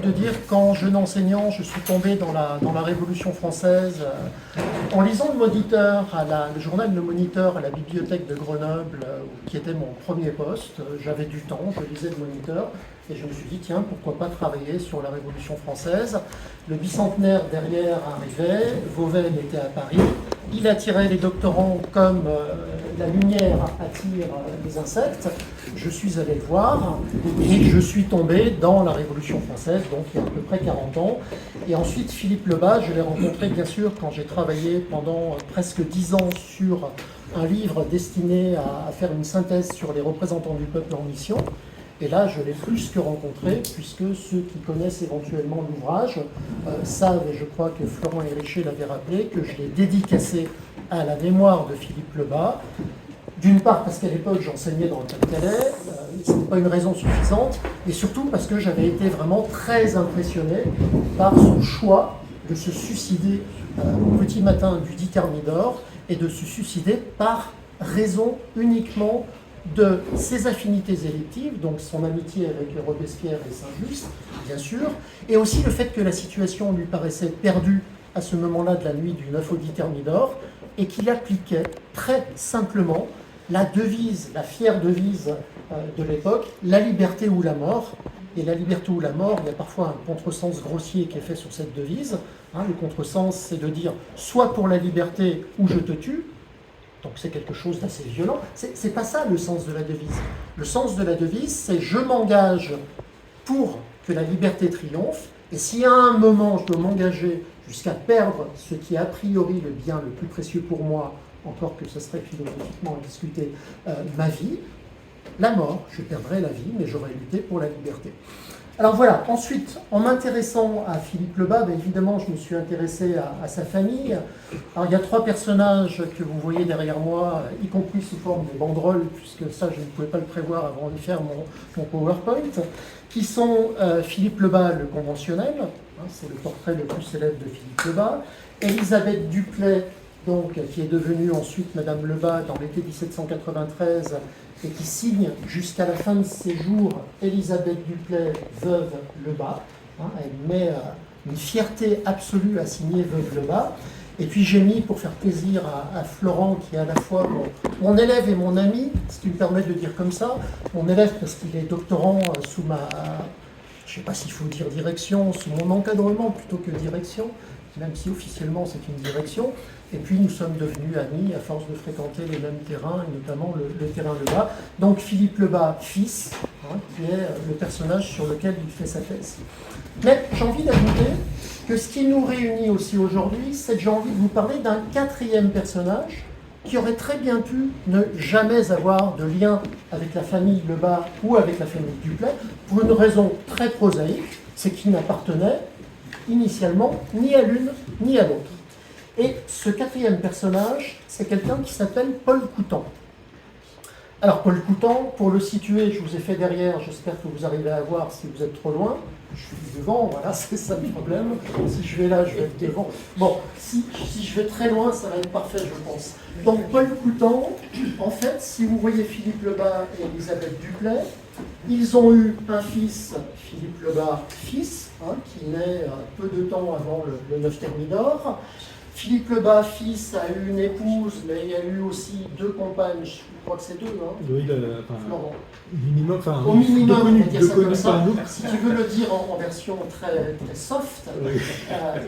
De dire qu'en jeune enseignant, je suis tombé dans la Révolution française en lisant le Moniteur, le journal Le Moniteur à la bibliothèque de Grenoble, qui était mon premier poste. J'avais du temps, je lisais le Moniteur et je me suis dit, tiens, pourquoi pas travailler sur la Révolution française. Le bicentenaire derrière arrivait, Vauvel était à Paris, il attirait les doctorants comme la lumière attire les insectes. Je suis allé le voir et je suis tombé dans la Révolution française, donc il y a à peu près 40 ans. Et ensuite, Philippe Lebas, je l'ai rencontré bien sûr quand j'ai travaillé pendant presque 10 ans sur un livre destiné à faire une synthèse sur les représentants du peuple en mission. Et là, je l'ai plus que rencontré, puisque ceux qui connaissent éventuellement l'ouvrage savent, et je crois que Florent Hérichet l'avait rappelé, que je l'ai dédicacé à la mémoire de Philippe Lebas. D'une part parce qu'à l'époque j'enseignais dans le Pas-de-Calais, ce n'était pas une raison suffisante, et surtout parce que j'avais été vraiment très impressionné par son choix de se suicider au petit matin du 10 Thermidor, et de se suicider par raison uniquement de ses affinités électives, donc son amitié avec Robespierre et Saint-Just, bien sûr, et aussi le fait que la situation lui paraissait perdue à ce moment-là de la nuit du 9 au 10 Thermidor, et qu'il appliquait très simplement la devise, la fière devise de l'époque, la liberté ou la mort. Et la liberté ou la mort, il y a parfois un contresens grossier qui est fait sur cette devise. Le contresens, c'est de dire soit pour la liberté ou je te tue. Donc c'est quelque chose d'assez violent. C'est pas ça le sens de la devise. Le sens de la devise, c'est je m'engage pour que la liberté triomphe. Et si à un moment je dois m'engager jusqu'à perdre ce qui est a priori le bien le plus précieux pour moi, encore que ce serait philosophiquement à discuter, ma vie, la mort, je perdrai la vie, mais j'aurai lutté pour la liberté. Alors voilà, ensuite, en m'intéressant à Philippe Lebas, évidemment, je me suis intéressé à sa famille. Alors il y a 3 personnages que vous voyez derrière moi, y compris sous forme de banderoles, puisque ça, je ne pouvais pas le prévoir avant de faire mon PowerPoint, qui sont Philippe Lebas, le conventionnel, c'est le portrait le plus célèbre de Philippe Lebas, Élisabeth Duplay, donc, qui est devenue ensuite Madame Lebas dans l'été 1793, et qui signe jusqu'à la fin de ses jours Élisabeth Duplay, veuve Lebas. Elle met une fierté absolue à signer veuve Lebas. Et puis j'ai mis, pour faire plaisir à Florent, qui est à la fois mon élève et mon ami, ce qui me permet de le dire comme ça, mon élève parce qu'il est doctorant sous ma, je ne sais pas s'il faut dire direction, sous mon encadrement plutôt que direction, même si officiellement c'est une direction. Et puis nous sommes devenus amis à force de fréquenter les mêmes terrains, et notamment le terrain Lebas. Donc Philippe Lebas, fils, qui est le personnage sur lequel il fait sa thèse. Mais j'ai envie d'ajouter que ce qui nous réunit aussi aujourd'hui, c'est que j'ai envie de vous parler d'un 4e personnage qui aurait très bien pu ne jamais avoir de lien avec la famille Lebas ou avec la famille Duplay, pour une raison très prosaïque, c'est qu'il n'appartenait initialement ni à l'une ni à l'autre. Et ce 4e personnage, c'est quelqu'un qui s'appelle Paul Coutan. Alors Paul Coutan, pour le situer, je vous ai fait derrière, j'espère que vous arrivez à voir si vous êtes trop loin. Je suis devant, voilà, c'est ça le problème. Si je vais là, je vais être devant. Bon, si je vais très loin, ça va être parfait, je pense. Donc Paul Coutan, en fait, si vous voyez Philippe Lebas et Élisabeth Duplay, ils ont eu un fils, Philippe Lebas, fils, qui naît peu de temps avant le 9 Thermidor. Philippe Lebas, fils, a eu une épouse, mais il y a eu aussi 2 compagnes, je crois que c'est 2, Oui, Florent. Minimum, Au minimum, on va dire ça comme par ça. un autre. Si tu veux le dire en version très, très soft, Oui.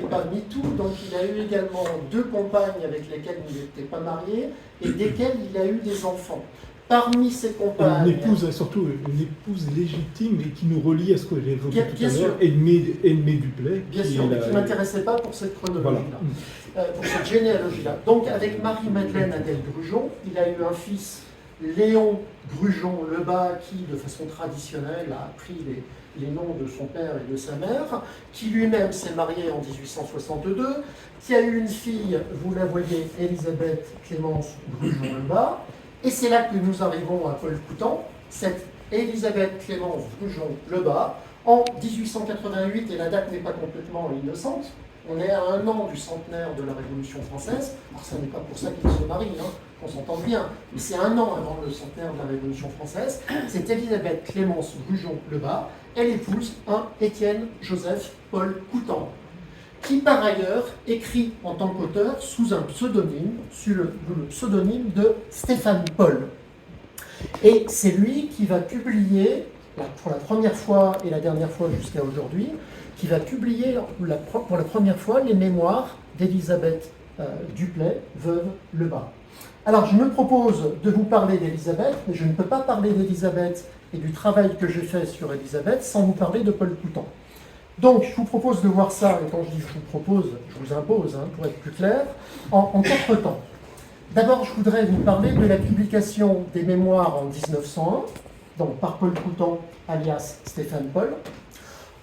et pas MeToo, donc il a eu également 2 compagnes avec lesquelles il n'était pas marié, et desquelles il a eu des enfants. Parmi ces compagnes... Une épouse, surtout une épouse légitime et qui nous relie à ce que j'ai évoqué tout à sûr. l'heure, Edmé Duplay. Bien sûr, mais qui ne m'intéressait pas pour cette chronologie-là, Voilà. pour cette généalogie-là. Donc avec Marie-Madeleine Adèle Grujon, il a eu un fils, Léon Grujon Lebas, qui de façon traditionnelle a appris les noms de son père et de sa mère, qui lui-même s'est marié en 1862, qui a eu une fille, vous la voyez, Élisabeth Clémence Grujon Lebas. Et c'est là que nous arrivons à Paul Coutan, cette Élisabeth Clémence Grujon Lebas, en 1888, et la date n'est pas complètement innocente, On est à 1 an du centenaire de la Révolution française. Alors, ça n'est pas pour ça qu'ils se marient, hein, qu'on s'entende bien. Mais c'est 1 an avant le centenaire de la Révolution française. C'est Élisabeth Clémence Brujon-Lebas. Elle épouse un Étienne Joseph Paul Coutan, qui par ailleurs écrit en tant qu'auteur sous un pseudonyme, sous le pseudonyme de Stéphane Paul. Et c'est lui qui va publier, pour la première fois et la dernière fois jusqu'à aujourd'hui, qui va publier pour la première fois les mémoires d'Élisabeth Duplay, veuve Lebas. Alors je me propose de vous parler d'Élisabeth, mais je ne peux pas parler d'Élisabeth et du travail que j'ai fait sur Élisabeth sans vous parler de Paul Coutan. Donc je vous propose de voir ça, et quand je dis je vous propose, je vous impose, hein, pour être plus clair, en 4 temps. D'abord, je voudrais vous parler de la publication des mémoires en 1901, donc par Paul Coutan, alias Stéphane Paul.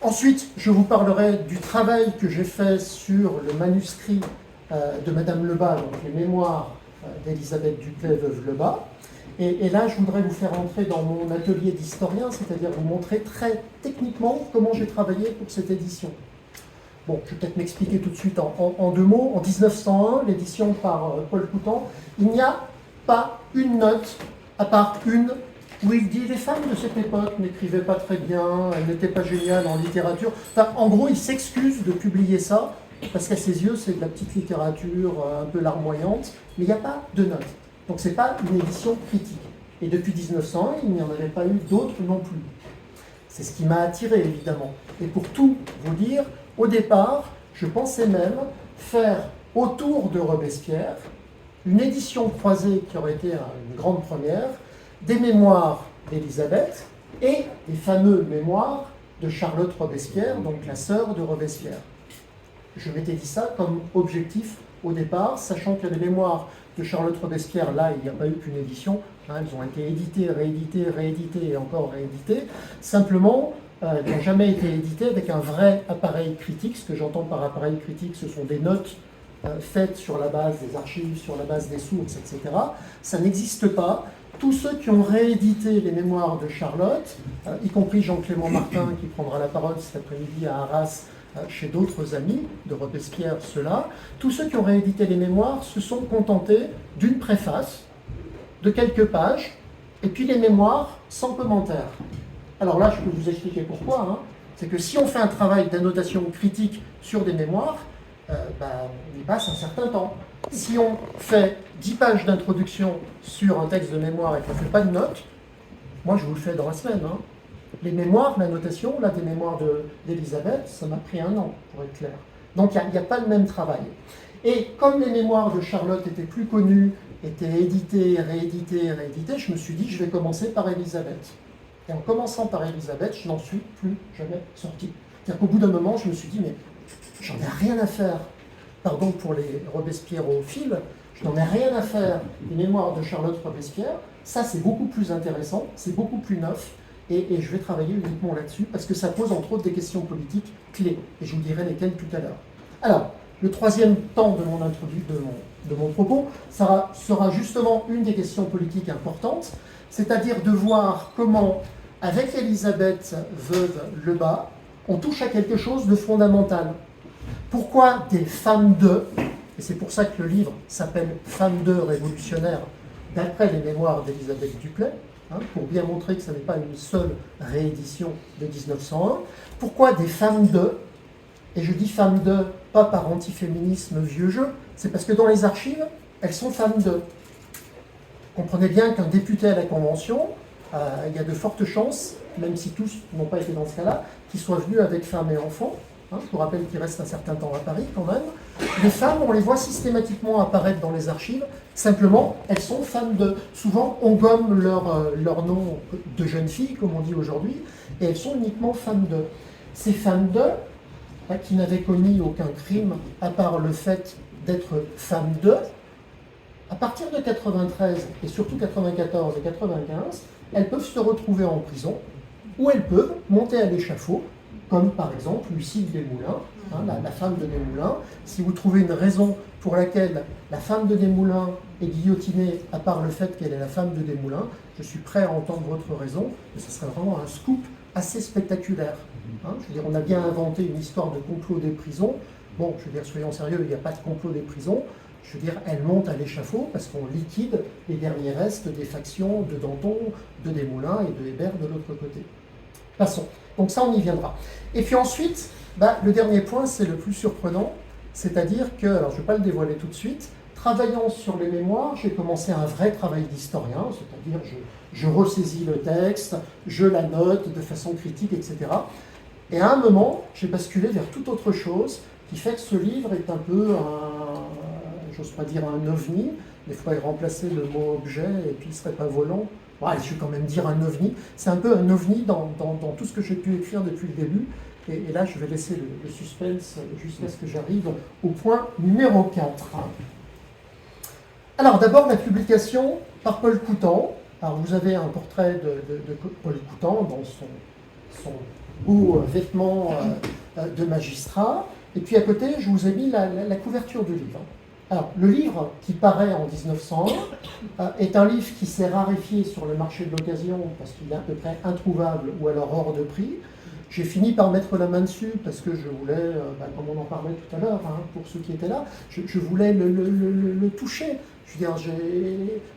Ensuite, je vous parlerai du travail que j'ai fait sur le manuscrit de Madame Lebas, donc les mémoires d'Élisabeth Duplay, veuve Lebas. Et là, je voudrais vous faire entrer dans mon atelier d'historien, c'est-à-dire vous montrer très techniquement comment j'ai travaillé pour cette édition. Bon, je vais peut-être m'expliquer tout de suite en 2 mots. En 1901, l'édition par Paul Coutan, il n'y a pas une note, à part une, où il dit les femmes de cette époque n'écrivaient pas très bien, elles n'étaient pas géniales en littérature. Enfin, en gros, il s'excuse de publier ça, parce qu'à ses yeux, c'est de la petite littérature un peu larmoyante, mais il n'y a pas de note. Donc ce n'est pas une édition critique. Et depuis 1901, il n'y en avait pas eu d'autres non plus. C'est ce qui m'a attiré, évidemment. Et pour tout vous dire, au départ, je pensais même faire autour de Robespierre une édition croisée qui aurait été une grande première, des mémoires d'Élisabeth et des fameux mémoires de Charlotte Robespierre, donc la sœur de Robespierre. Je m'étais dit ça comme objectif au départ, sachant que les mémoires de Charlotte Robespierre, là, il n'y a pas eu qu'une édition, hein, elles ont été éditées, rééditées, rééditées et encore rééditées. Simplement, elles n'ont jamais été éditées avec un vrai appareil critique. Ce que j'entends par appareil critique, ce sont des notes faites sur la base des archives, sur la base des sources, etc. Ça n'existe pas. Tous ceux qui ont réédité les mémoires de Charlotte, y compris Jean-Clément Martin, qui prendra la parole cet après-midi à Arras, chez d'autres amis de Robespierre, ceux-là, tous ceux qui ont réédité les mémoires se sont contentés d'une préface, de quelques pages, et puis les mémoires sans commentaire. Alors là, je peux vous expliquer pourquoi. Hein. C'est que si on fait un travail d'annotation critique sur des mémoires, on y passe un certain temps. Si on fait 10 pages d'introduction sur un texte de mémoire et qu'on ne fait pas de notes, moi je vous le fais dans la semaine. Hein. Les mémoires, la notation, là, des mémoires d'Élisabeth, ça m'a pris 1 an, pour être clair. Donc il n'y a pas le même travail. Et comme les mémoires de Charlotte étaient plus connues, étaient éditées, rééditées, rééditées, je me suis dit, je vais commencer par Élisabeth. Et en commençant par Élisabeth, je n'en suis plus jamais sorti. C'est-à-dire qu'au bout d'un moment, je me suis dit, mais j'en ai rien à faire. Pardon pour les Robespierrophiles, je n'en ai rien à faire des mémoires de Charlotte Robespierre. Ça, c'est beaucoup plus intéressant, c'est beaucoup plus neuf. Et je vais travailler uniquement là-dessus, parce que ça pose entre autres des questions politiques clés. Et je vous dirai lesquelles tout à l'heure. Alors, le 3e temps de mon propos sera justement une des questions politiques importantes, c'est-à-dire de voir comment, avec Élisabeth veuve Lebas, on touche à quelque chose de fondamental. Pourquoi des femmes de, et c'est pour ça que le livre s'appelle « Femmes de révolutionnaires », d'après les mémoires d'Élisabeth Duplay, hein, pour bien montrer que ce n'est pas une seule réédition de 1901. Pourquoi des femmes de, et je dis femmes de, pas par antiféminisme vieux jeu, c'est parce que dans les archives, elles sont femmes de. Comprenez bien qu'un député à la Convention, il y a de fortes chances, même si tous n'ont pas été dans ce cas-là, qu'ils soient venus avec femmes et enfants. Hein, je vous rappelle qu'il reste un certain temps à Paris quand même. Les femmes, on les voit systématiquement apparaître dans les archives, simplement, elles sont femmes de. Souvent, on gomme leur nom de jeune fille, comme on dit aujourd'hui, et elles sont uniquement femmes de. Ces femmes de, qui n'avaient commis aucun crime, à part le fait d'être femmes de, à partir de 93, et surtout 94 et 95, elles peuvent se retrouver en prison, ou elles peuvent monter à l'échafaud, comme par exemple Lucille Desmoulins, hein, la femme de Desmoulins. Si vous trouvez une raison pour laquelle la femme de Desmoulins est guillotinée, à part le fait qu'elle est la femme de Desmoulins, je suis prêt à entendre votre raison, mais ce serait vraiment un scoop assez spectaculaire. Hein. Je veux dire, on a bien inventé une histoire de complot des prisons. bon, je veux dire, soyons sérieux, il n'y a pas de complot des prisons. Je veux dire, elles montent à l'échafaud parce qu'on liquide les derniers restes des factions de Danton, de Desmoulins et de Hébert de l'autre côté. Passons. Donc ça, on y viendra. Et puis ensuite, le dernier point, c'est le plus surprenant, c'est-à-dire que, alors je ne vais pas le dévoiler tout de suite, travaillant sur les mémoires, j'ai commencé un vrai travail d'historien, c'est-à-dire je ressaisis le texte, je la note de façon critique, etc. Et à un moment, j'ai basculé vers toute autre chose, qui fait que ce livre est un peu j'ose pas dire un ovni, mais il faudrait remplacer le mot objet et puis il ne serait pas volant. Ouais, je vais quand même dire un ovni. C'est un peu un ovni dans tout ce que j'ai pu écrire depuis le début. Et là, je vais laisser le suspense jusqu'à ce que j'arrive au point numéro 4. Alors, d'abord, la publication par Paul Coutan. Alors, vous avez un portrait de Paul Coutan dans son beau vêtement de magistrat. Et puis, à côté, je vous ai mis la couverture du livre. Alors, le livre qui paraît en 1901 est un livre qui s'est raréfié sur le marché de l'occasion parce qu'il est à peu près introuvable ou alors hors de prix. J'ai fini par mettre la main dessus parce que je voulais, comme on en parlait tout à l'heure, pour ceux qui étaient là, je voulais le toucher. Je veux dire,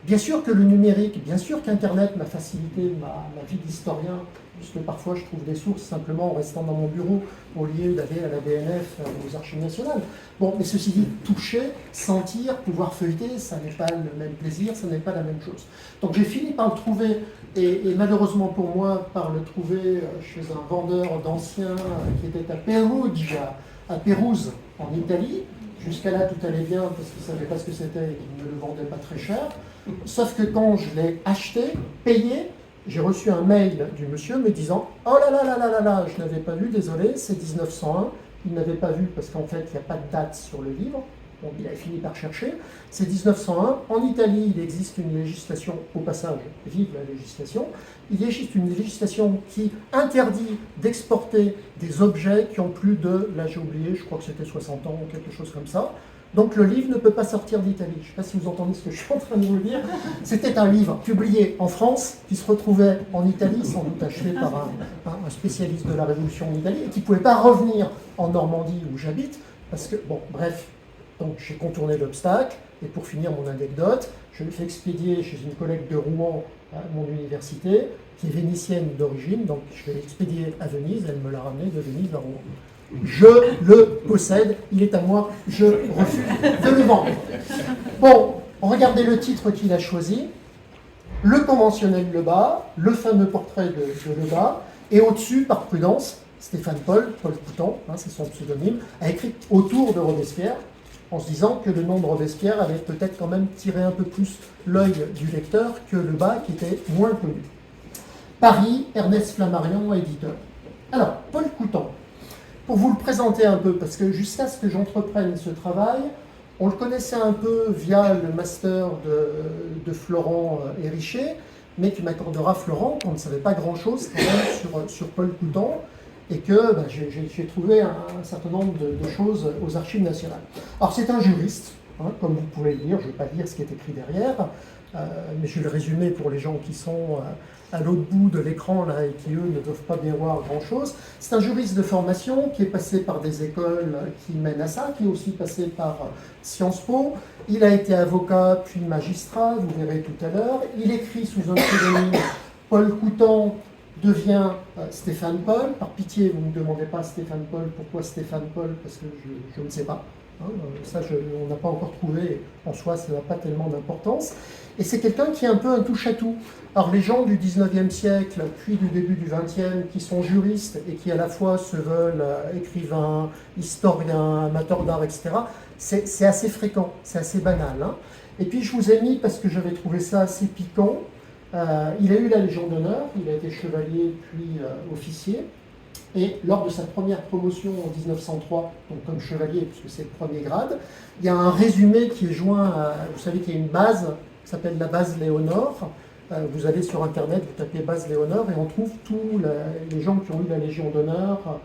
bien sûr que le numérique, bien sûr qu'Internet m'a facilité ma vie d'historien, puisque parfois je trouve des sources simplement en restant dans mon bureau au lieu d'aller à la BNF, aux Archives nationales. Bon, mais ceci dit, toucher, sentir, pouvoir feuilleter, ça n'est pas le même plaisir, ça n'est pas la même chose. Donc j'ai fini par le trouver, et malheureusement pour moi, par le trouver chez un vendeur d'anciens qui était à Perugia, à Pérouse, en Italie. Jusqu'à là, tout allait bien parce qu'il ne savait pas ce que c'était et qu'il ne me le vendait pas très cher. Sauf que quand je l'ai acheté, payé, j'ai reçu un mail du monsieur me disant « Oh là là là là là là, je n'avais pas vu, désolé, c'est 1901. » Il n'avait pas vu parce qu'en fait, il n'y a pas de date sur le livre. Donc il a fini par chercher. C'est 1901. En Italie, il existe une législation, au passage, vive la législation, il existe une législation qui interdit d'exporter des objets qui ont plus de, là j'ai oublié, je crois que c'était 60 ans ou quelque chose comme ça. Donc le livre ne peut pas sortir d'Italie. Je ne sais pas si vous entendez ce que je suis en train de vous dire. C'était un livre publié en France qui se retrouvait en Italie, sans doute acheté par un spécialiste de la Révolution en Italie, et qui ne pouvait pas revenir en Normandie où j'habite, parce que, bon, bref, donc j'ai contourné l'obstacle, et pour finir mon anecdote, je l'ai fait expédier chez une collègue de Rouen à mon université, qui est vénitienne d'origine, donc je l'ai expédié à Venise, elle me l'a ramené de Venise à Rouen. Je le possède, il est à moi, je refuse de le vendre. Bon, regardez le titre qu'il a choisi, le conventionnel Lebas, le fameux portrait de Lebas, et au-dessus, par prudence, Stéphane Paul Coutan, c'est son pseudonyme, a écrit autour de Robespierre, en se disant que le nom de Robespierre avait peut-être quand même tiré un peu plus l'œil du lecteur que Lebas, qui était moins connu. Paris, Ernest Flammarion, éditeur. Alors, Paul Coutan, pour vous le présenter un peu, parce que jusqu'à ce que j'entreprenne ce travail, on le connaissait un peu via le master de Florent Hérichet, mais tu m'accorderas, Florent, qu'on ne savait pas grand-chose quand même sur Paul Coutan, et que j'ai trouvé un certain nombre de choses aux Archives nationales. Alors c'est un juriste, comme vous pouvez le lire, je ne vais pas lire ce qui est écrit derrière, mais je vais le résumer pour les gens qui sont à l'autre bout de l'écran là et qui, eux, ne doivent pas bien voir grand-chose. C'est un juriste de formation qui est passé par des écoles qui mènent à ça, qui est aussi passé par Sciences Po. Il a été avocat puis magistrat, vous verrez tout à l'heure. Il écrit sous un pseudonyme. Paul Coutan devient Stéphane Paul. Par pitié, vous ne me demandez pas Stéphane Paul, pourquoi Stéphane Paul, parce que je ne sais pas. Ça, on n'a pas encore trouvé, en soi, ça n'a pas tellement d'importance. Et c'est quelqu'un qui est un peu un touche-à-tout. Alors, les gens du 19e siècle, puis du début du 20e, qui sont juristes et qui à la fois se veulent écrivains, historiens, amateurs d'art, etc., c'est assez fréquent, c'est assez banal. Et puis, je vous ai mis, parce que j'avais trouvé ça assez piquant, il a eu la Légion d'honneur, il a été chevalier puis officier. Et lors de sa première promotion en 1903, donc comme chevalier, puisque c'est le premier grade, il y a un résumé qui est joint à, vous savez qu'il y a une base qui s'appelle la base Léonore. Vous allez sur Internet, vous tapez base Léonore et on trouve tous les gens qui ont eu la Légion d'honneur.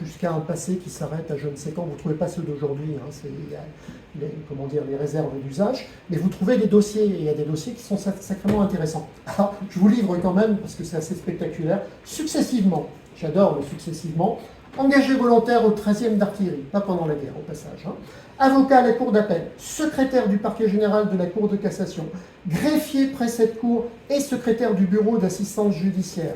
jusqu'à un passé qui s'arrête à je ne sais quand. Vous ne trouvez pas ceux d'aujourd'hui, hein, c'est les réserves d'usage, mais vous trouvez des dossiers, et il y a des dossiers qui sont sacrément intéressants. Alors, je vous livre quand même, parce que c'est assez spectaculaire, successivement, j'adore le successivement, engagé volontaire au 13e d'artillerie, pas pendant la guerre au passage, hein. Avocat à la cour d'appel, secrétaire du parquet général de la cour de cassation, greffier près cette cour et secrétaire du bureau d'assistance judiciaire,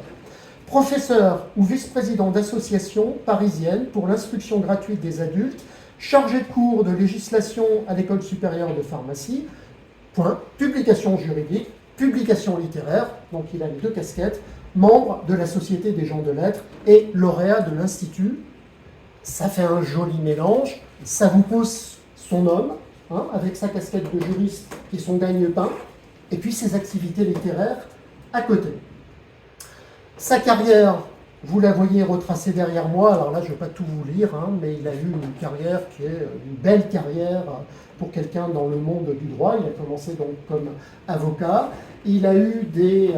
professeur ou vice-président d'association parisienne pour l'instruction gratuite des adultes, chargé de cours de législation à l'école supérieure de pharmacie, point, publication juridique, publication littéraire, donc il a les deux casquettes, membre de la Société des gens de lettres et lauréat de l'Institut. Ça fait un joli mélange, ça vous pose son homme, hein, avec sa casquette de juriste et son gagne-pain, et puis ses activités littéraires à côté. Sa carrière, vous la voyez retracée derrière moi, alors là je ne vais pas tout vous lire, hein, mais il a eu une carrière qui est une belle carrière pour quelqu'un dans le monde du droit. Il a commencé donc comme avocat, il a eu des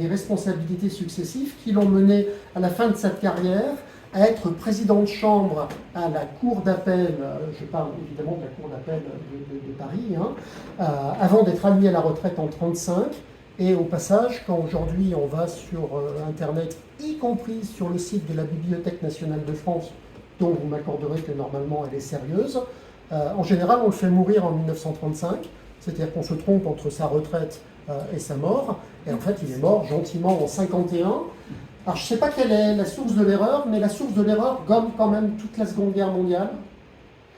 responsabilités successives qui l'ont mené à la fin de sa carrière à être président de chambre à la cour d'appel, je parle évidemment de la cour d'appel de Paris, hein, avant d'être admis à la retraite en 1935. Et au passage, quand aujourd'hui on va sur Internet, y compris sur le site de la Bibliothèque nationale de France, dont vous m'accorderez que normalement elle est sérieuse, en général on le fait mourir en 1935, c'est-à-dire qu'on se trompe entre sa retraite et sa mort, et en fait il est mort gentiment en 1951. Alors je ne sais pas quelle est la source de l'erreur, mais la source de l'erreur gomme quand même toute la Seconde Guerre mondiale,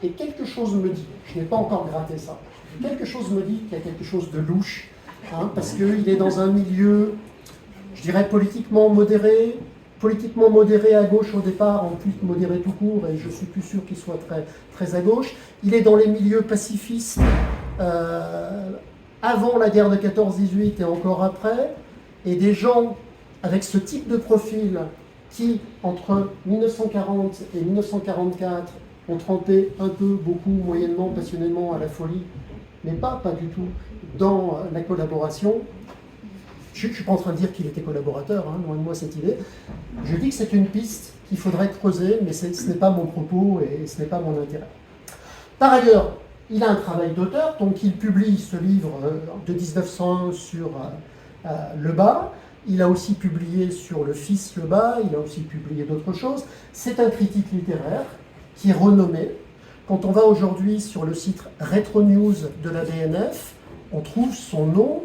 et quelque chose me dit, je n'ai pas encore gratté ça, quelque chose me dit qu'il y a quelque chose de louche, hein, parce qu'il est dans un milieu, je dirais, politiquement modéré à gauche au départ, ensuite modéré tout court, et je suis plus sûr qu'il soit très, très à gauche. Il est dans les milieux pacifistes avant la guerre de 14-18 et encore après, et des gens avec ce type de profil qui, entre 1940 et 1944, ont trempé un peu, beaucoup, moyennement, passionnément à la folie, mais pas du tout dans la collaboration. Je ne suis pas en train de dire qu'il était collaborateur, hein, loin de moi cette idée. Je dis que c'est une piste qu'il faudrait creuser, mais ce n'est pas mon propos et ce n'est pas mon intérêt. Par ailleurs, il a un travail d'auteur, donc il publie ce livre de 1901 sur Lebas. Il a aussi publié sur le fils Lebas, il a aussi publié d'autres choses. C'est un critique littéraire qui est renommé. Quand on va aujourd'hui sur le site Retro News de la BNF, on trouve son nom,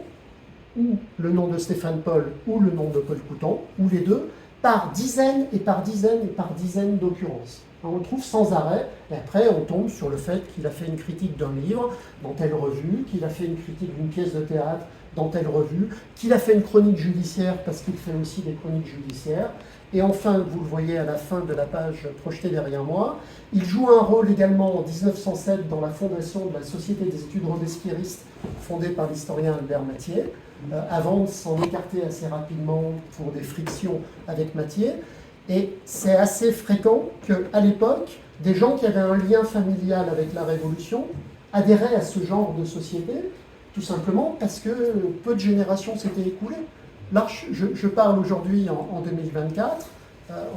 ou le nom de Stéphane Paul, ou le nom de Paul Coutan, ou les deux, par dizaines et par dizaines et par dizaines d'occurrences. On le trouve sans arrêt, et après on tombe sur le fait qu'il a fait une critique d'un livre dans telle revue, qu'il a fait une critique d'une pièce de théâtre dans telle revue, qu'il a fait une chronique judiciaire parce qu'il fait aussi des chroniques judiciaires. Et enfin, vous le voyez à la fin de la page projetée derrière moi, il joue un rôle également en 1907 dans la fondation de la Société des études robespierristes fondée par l'historien Albert Mathiez, avant de s'en écarter assez rapidement pour des frictions avec Mathiez. Et c'est assez fréquent qu'à l'époque, des gens qui avaient un lien familial avec la Révolution adhéraient à ce genre de société, tout simplement parce que peu de générations s'étaient écoulées. Là, je parle aujourd'hui en 2024,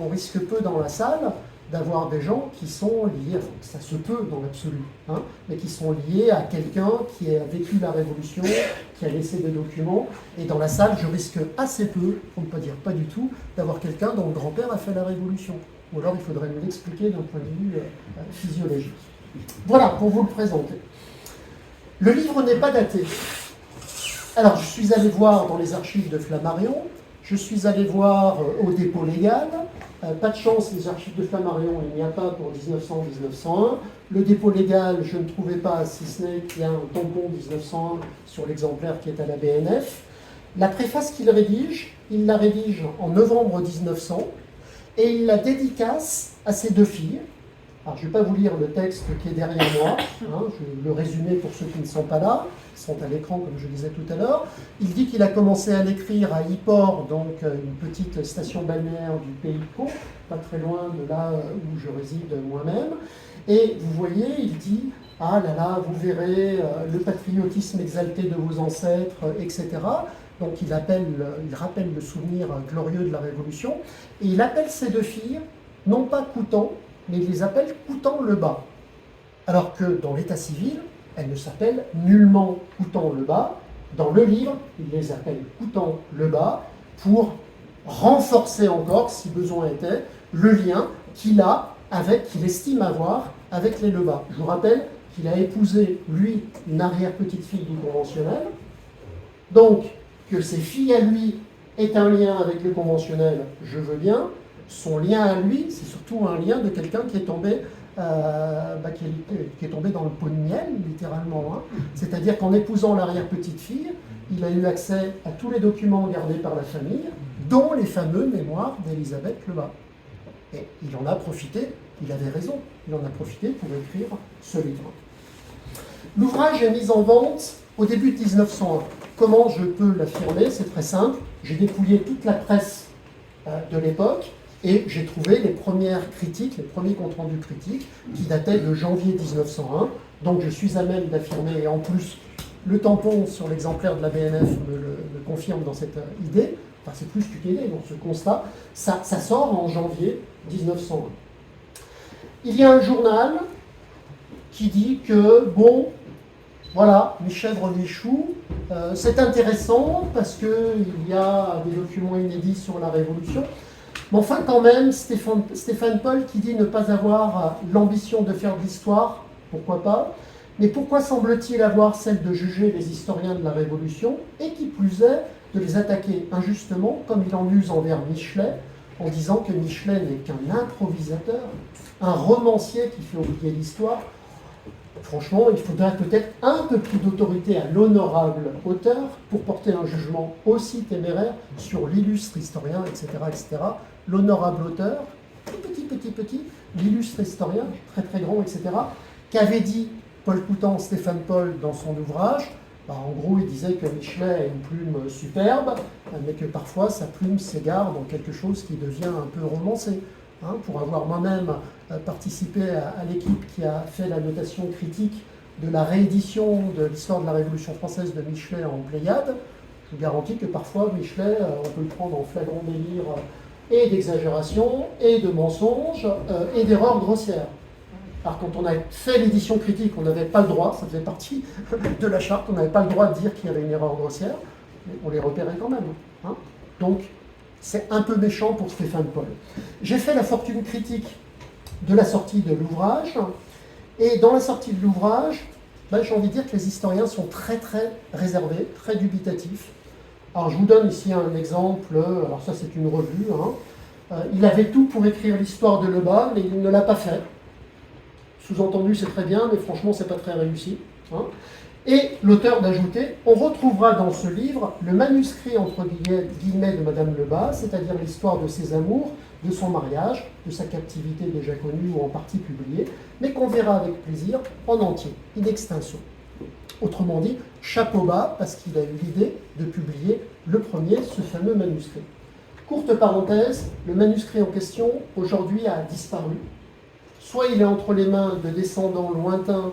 on risque peu dans la salle d'avoir des gens qui sont liés, enfin, ça se peut dans l'absolu, hein, mais qui sont liés à quelqu'un qui a vécu la Révolution, qui a laissé des documents, et dans la salle, je risque assez peu, pour ne pas dire pas du tout, d'avoir quelqu'un dont le grand-père a fait la Révolution. Ou alors il faudrait me l'expliquer d'un point de vue physiologique. Voilà, pour vous le présenter. Le livre n'est pas daté. Alors, je suis allé voir dans les archives de Flammarion, je suis allé voir au dépôt légal. Pas de chance, les archives de Flammarion, il n'y a pas pour 1900-1901. Le dépôt légal, je ne trouvais pas, si ce n'est qu'il y a un tampon 1901 sur l'exemplaire qui est à la BNF. La préface qu'il rédige, il la rédige en novembre 1900 et il la dédicace à ses deux filles. Alors, je ne vais pas vous lire le texte qui est derrière moi, hein, je vais le résumer pour ceux qui ne sont pas là, qui sont à l'écran comme je disais tout à l'heure. Il dit qu'il a commencé à l'écrire à Yport, donc une petite station balnéaire du pays de Caux, pas très loin de là où je réside moi-même. Et vous voyez, il dit « Ah là là, vous verrez le patriotisme exalté de vos ancêtres, etc. » Donc il rappelle le souvenir glorieux de la Révolution, et il appelle ses deux filles, non pas Coutan, mais il les appelle Coutant-le-Bas. Alors que dans l'état civil, elles ne s'appellent nullement Coutant-le-Bas. Dans le livre, il les appelle Coutant-le-Bas pour renforcer encore, si besoin était, le lien qu'il a qu'il estime avoir avec les Lebas. Je vous rappelle qu'il a épousé, lui, une arrière-petite-fille du conventionnel. Donc, que ses filles à lui aient un lien avec le conventionnel, je veux bien. Son lien à lui, c'est surtout un lien de quelqu'un qui est tombé qui est tombé dans le pot de miel, littéralement. Hein. C'est-à-dire qu'en épousant l'arrière-petite-fille, il a eu accès à tous les documents gardés par la famille, dont les fameux mémoires d'Élisabeth Lebas. Et il en a profité, il avait raison, il en a profité pour écrire ce livre. L'ouvrage est mis en vente au début de 1901. Comment je peux l'affirmer? C'est très simple. J'ai dépouillé toute la presse de l'époque et j'ai trouvé les premières critiques, les premiers comptes rendus critiques qui dataient de janvier 1901. Donc je suis à même d'affirmer, et en plus, le tampon sur l'exemplaire de la BNF me confirme dans cette idée, enfin c'est plus qu'une idée, dans ce constat, ça sort en janvier 1901. Il y a un journal qui dit que, bon, voilà, mi-chèvre, mi-chou, c'est intéressant parce qu'il y a des documents inédits sur la Révolution, mais enfin quand même, Stéphane Paul qui dit ne pas avoir l'ambition de faire de l'histoire, pourquoi pas, mais pourquoi semble-t-il avoir celle de juger les historiens de la Révolution, et qui plus est, de les attaquer injustement, comme il en use envers Michelet, en disant que Michelet n'est qu'un improvisateur, un romancier qui fait oublier l'histoire. Franchement, il faudrait peut-être un peu plus d'autorité à l'honorable auteur pour porter un jugement aussi téméraire sur l'illustre historien, etc., etc. L'honorable auteur, petit, l'illustre historien, très grand, etc., qu'avait dit Paul Coutant, Stéphane Paul dans son ouvrage. En gros, il disait que Michelet a une plume superbe, mais que parfois sa plume s'égare dans quelque chose qui devient un peu romancé. Pour avoir moi-même participé à l'équipe qui a fait la notation critique de la réédition de l'histoire de la Révolution française de Michelet en Pléiade, je vous garantis que parfois Michelet, on peut le prendre en flagrant délire et d'exagération, et de mensonge, et d'erreurs grossières. Alors quand on a fait l'édition critique, on n'avait pas le droit, ça faisait partie de la charte, on n'avait pas le droit de dire qu'il y avait une erreur grossière, mais on les repérait quand même. Donc, c'est un peu méchant pour Stéphane Paul. J'ai fait la fortune critique de la sortie de l'ouvrage, et dans la sortie de l'ouvrage, j'ai envie de dire que les historiens sont très réservés, très dubitatifs. Alors je vous donne ici un exemple, alors ça c'est une revue, il avait tout pour écrire l'histoire de Lebas, mais il ne l'a pas fait. Sous-entendu, c'est très bien, mais franchement, c'est pas très réussi. Et l'auteur d'ajouter, on retrouvera dans ce livre le manuscrit entre guillemets de Madame Lebas, c'est-à-dire l'histoire de ses amours, de son mariage, de sa captivité déjà connue ou en partie publiée, mais qu'on verra avec plaisir en entier, in extenso. Autrement dit, chapeau bas, parce qu'il a eu l'idée de publier le premier, ce fameux manuscrit. Courte parenthèse, le manuscrit en question, aujourd'hui, a disparu. Soit il est entre les mains de descendants lointains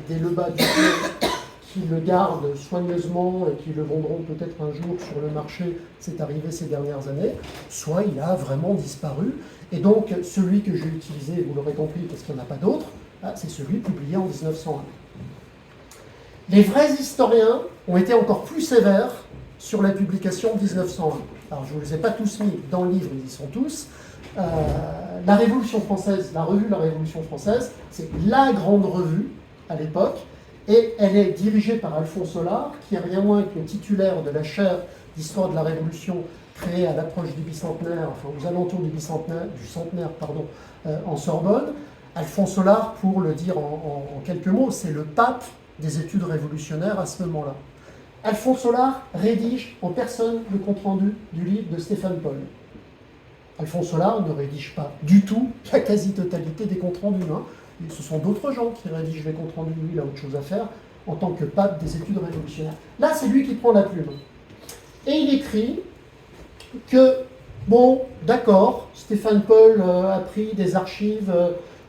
des Lebas du Clé qui le gardent soigneusement et qui le vendront peut-être un jour sur le marché, c'est arrivé ces dernières années, soit il a vraiment disparu. Et donc celui que j'ai utilisé, vous l'aurez compris parce qu'il n'y en a pas d'autre, c'est celui publié en 1901. Les vrais historiens ont été encore plus sévères sur la publication de 1901. Alors je ne vous les ai pas tous mis dans le livre, ils y sont tous. La Révolution française, la revue La Révolution française, c'est la grande revue à l'époque, et elle est dirigée par Alphonse Hollard, qui est rien moins que le titulaire de la chaire d'histoire de la Révolution créée à l'approche du bicentenaire, enfin aux alentours du centenaire, en Sorbonne. Alphonse Hollard, pour le dire en quelques mots, c'est le pape des études révolutionnaires à ce moment-là. Alphonse Hollard rédige en personne le compte-rendu du livre de Stéphane Paul. Alphonse Hollard ne rédige pas du tout la quasi-totalité des comptes rendus. Ce sont d'autres gens qui rédigent les comptes rendus. Lui, il a autre chose à faire en tant que pape des études révolutionnaires. Là, c'est lui qui prend la plume. Et il écrit que, bon, d'accord, Stéphane Paul a pris des archives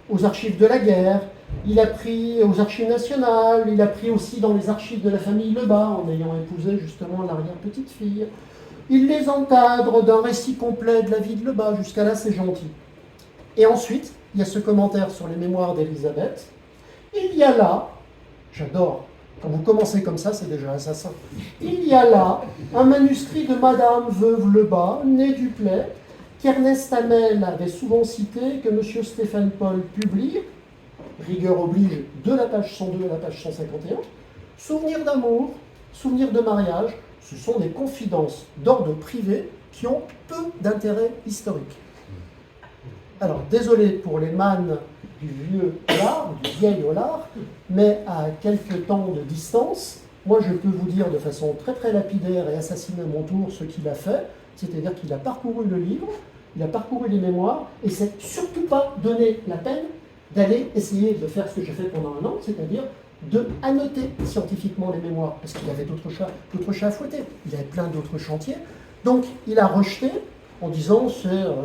aux archives de la guerre, il a pris aux archives nationales, il a pris aussi dans les archives de la famille Lebas, en ayant épousé justement l'arrière-petite-fille. Il les encadre d'un récit complet de la vie de Lebas, jusqu'à là c'est gentil. Et ensuite, il y a ce commentaire sur les mémoires d'Élisabeth. Il y a là, j'adore, quand vous commencez comme ça, c'est déjà assassin. Il y a là un manuscrit de Madame Veuve Lebas, née Duplay, qu'Ernest Hamel avait souvent cité, que M. Stéphane Paul publie, rigueur oblige, de la page 102 à la page 151. Souvenirs d'amour, souvenirs de mariage, ce sont des confidences d'ordre privé qui ont peu d'intérêt historique. Alors, désolé pour les mannes du vieux Hollard, du vieil Hollard, mais à quelques temps de distance, moi je peux vous dire de façon très très lapidaire et assassiner à mon tour ce qu'il a fait, c'est-à-dire qu'il a parcouru le livre, il a parcouru les mémoires, et c'est surtout pas donné la peine d'aller essayer de faire ce que j'ai fait pendant un an, c'est-à-dire de annoter scientifiquement les mémoires, parce qu'il avait d'autres chats à fouetter, il avait plein d'autres chantiers, donc il a rejeté en disant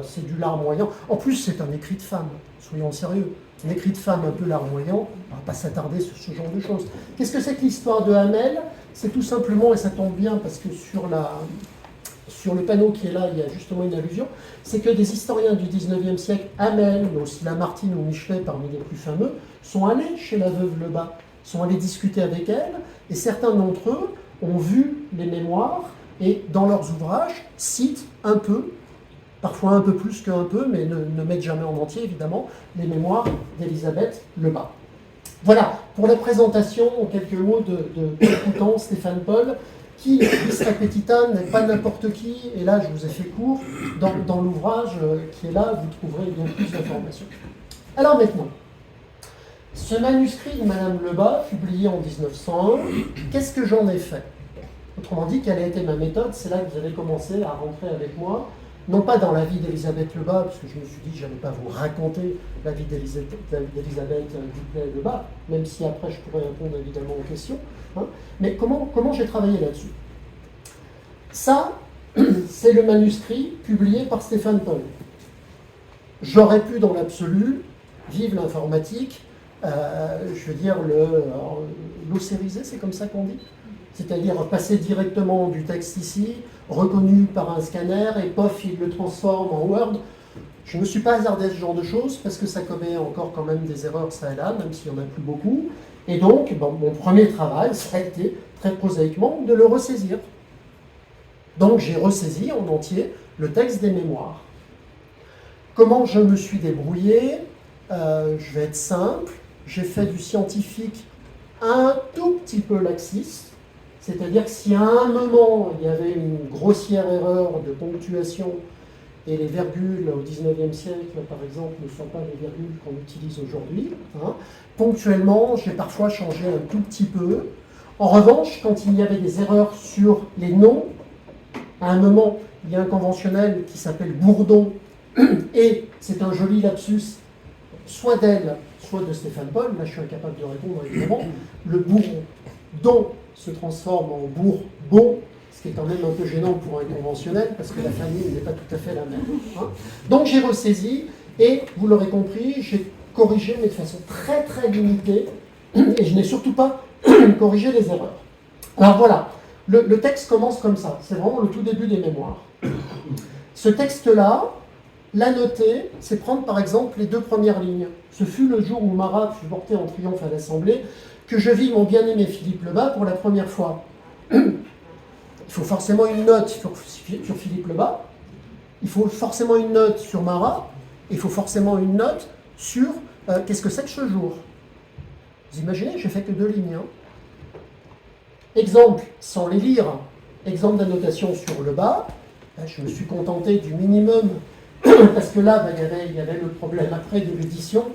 c'est du larmoyant. En plus, c'est un écrit de femme, soyons sérieux. Un écrit de femme un peu larmoyant, on ne va pas s'attarder sur ce genre de choses. Qu'est-ce que c'est que l'histoire de Hamel? C'est tout simplement, et ça tombe bien parce que sur le panneau qui est là, il y a justement une allusion, c'est que des historiens du 19e siècle, Hamel, mais aussi Lamartine ou Michelet, parmi les plus fameux, sont allés chez la veuve Lebas, sont allés discuter avec elle, et certains d'entre eux ont vu les mémoires, et dans leurs ouvrages, citent un peu, parfois un peu plus qu'un peu, mais ne mettent jamais en entier, évidemment, les mémoires d'Élisabeth Lebas. Voilà, pour la présentation, en quelques mots de l'écoutant Stéphane Paul, qui, bis repetita, n'est pas n'importe qui, et là je vous ai fait court, dans l'ouvrage qui est là, vous trouverez bien plus d'informations. Alors maintenant, ce manuscrit de Madame Lebas, publié en 1901, qu'est-ce que j'en ai fait? Autrement dit, quelle a été ma méthode? C'est là que vous allez commencer à rentrer avec moi, non pas dans la vie d'Élisabeth Lebas, parce que je me suis dit que je n'allais pas vous raconter la vie d'Élisabeth Duplay-Lebas, même si après je pourrais répondre évidemment aux questions, hein, mais comment j'ai travaillé là-dessus? Ça, c'est le manuscrit publié par Stéphane Paul. J'aurais pu, dans l'absolu, vive l'informatique, je veux dire, l'océriser, c'est comme ça qu'on dit? C'est-à-dire passer directement du texte ici, reconnu par un scanner, et pof, il le transforme en Word. Je ne me suis pas hasardé à ce genre de choses, parce que ça commet encore quand même des erreurs ça et là, même s'il n'y en a plus beaucoup. Et donc, mon premier travail, ça a été, très prosaïquement, de le ressaisir. Donc j'ai ressaisi en entier le texte des mémoires. Comment je me suis débrouillé? Je vais être simple. J'ai fait du scientifique un tout petit peu laxiste. C'est-à-dire que si à un moment, il y avait une grossière erreur de ponctuation, et les virgules au XIXe siècle, par exemple, ne sont pas les virgules qu'on utilise aujourd'hui, hein, ponctuellement, j'ai parfois changé un tout petit peu. En revanche, quand il y avait des erreurs sur les noms, à un moment, il y a un conventionnel qui s'appelle Bourdon, et c'est un joli lapsus, soit d'elle, soit de Stéphane Paul, là je suis incapable de répondre évidemment, le Bourdon se transforme en Bourbon, ce qui est quand même un peu gênant pour un conventionnel, parce que la famille n'est pas tout à fait la même. Hein. Donc j'ai ressaisi, et vous l'aurez compris, j'ai corrigé, mais de façon très très limitée, et je n'ai surtout pas corrigé les erreurs. Alors voilà, le texte commence comme ça, c'est vraiment le tout début des mémoires. Ce texte-là, l'annoter, c'est prendre par exemple les deux premières lignes. Ce fut le jour où Marat fut porté en triomphe à l'Assemblée, que je vis mon bien-aimé Philippe Lebas pour la première fois. Il faut forcément une note sur Philippe Lebas, il faut forcément une note sur Marat, et il faut forcément une note sur qu'est-ce que c'est que ce jour. Vous imaginez, j'ai fait que 2 lignes. Hein. Exemple, sans les lire, exemple d'annotation sur Lebas, je me suis contenté du minimum, parce que là, il y avait le problème après de l'édition.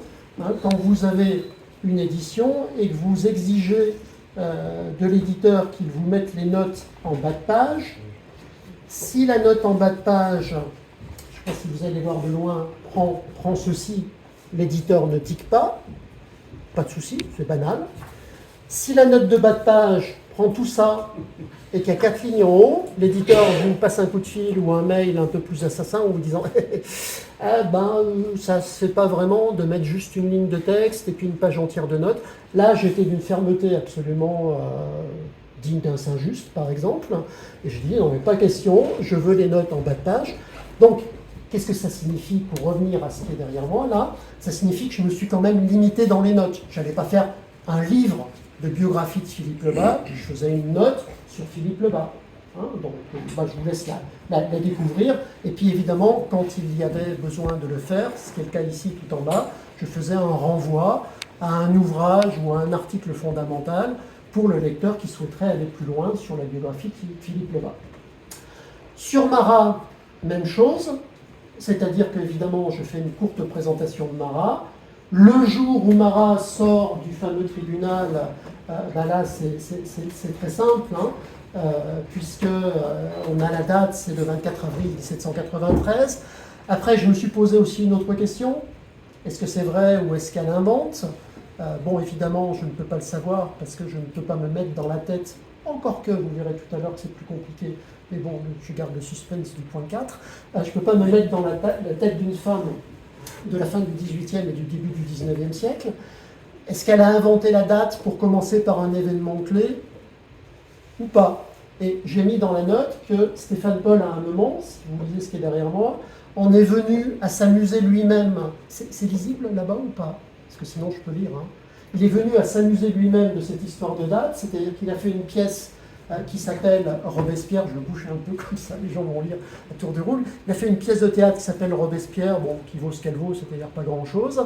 Hein, quand vous avez une édition et que vous exigez de l'éditeur qu'il vous mette les notes en bas de page, si la note en bas de page, je ne sais pas si vous allez voir de loin, prend ceci, l'éditeur ne tique pas de souci, c'est banal. Si la note de bas de page prend tout ça et qu'il y a 4 lignes en haut, l'éditeur vous passe un coup de fil ou un mail un peu plus assassin en vous disant ça ne se fait pas vraiment de mettre juste une ligne de texte et puis une page entière de notes. Là, j'étais d'une fermeté absolument digne d'un Saint-Just, par exemple, et je dis non mais pas question, je veux les notes en bas de page. Donc, Qu'est-ce que ça signifie pour revenir à ce qui est derrière moi là? Ça signifie que je me suis quand même limité dans les notes. Je n'allais pas faire un livre de biographie de Philippe Lebas, je faisais une note sur Philippe Lebas. Hein, donc je vous laisse la découvrir. Et puis évidemment, quand il y avait besoin de le faire, ce qui est le cas ici tout en bas, je faisais un renvoi à un ouvrage ou à un article fondamental pour le lecteur qui souhaiterait aller plus loin sur la biographie de Philippe Lebas. Sur Marat, même chose, c'est-à-dire qu'évidemment, je fais une courte présentation de Marat. Le jour où Marat sort du fameux tribunal, là c'est très simple, hein, puisque on a la date, c'est le 24 avril 1793. Après, je me suis posé aussi une autre question. Est-ce que c'est vrai ou est-ce qu'elle invente? Bon, évidemment, je ne peux pas le savoir parce que je ne peux pas me mettre dans la tête, encore que vous verrez tout à l'heure que c'est plus compliqué, mais bon, je garde le suspense du point 4. Je ne peux pas me mettre dans la tête d'une femme de la fin du XVIIIe et du début du XIXe siècle. Est-ce qu'elle a inventé la date pour commencer par un événement clé ou pas? Et j'ai mis dans la note que Stéphane Paul, à un moment, si vous lisez ce qui est derrière moi, en est venu à s'amuser lui-même. C'est lisible là-bas ou pas? Parce que sinon je peux lire. Hein. Il est venu à s'amuser lui-même de cette histoire de date, c'est-à-dire qu'il a fait une pièce qui s'appelle Robespierre, je le bouge un peu comme ça, les gens vont lire à tour de rôle. Il a fait une pièce de théâtre qui s'appelle Robespierre, bon, qui vaut ce qu'elle vaut, c'est-à-dire pas grand-chose.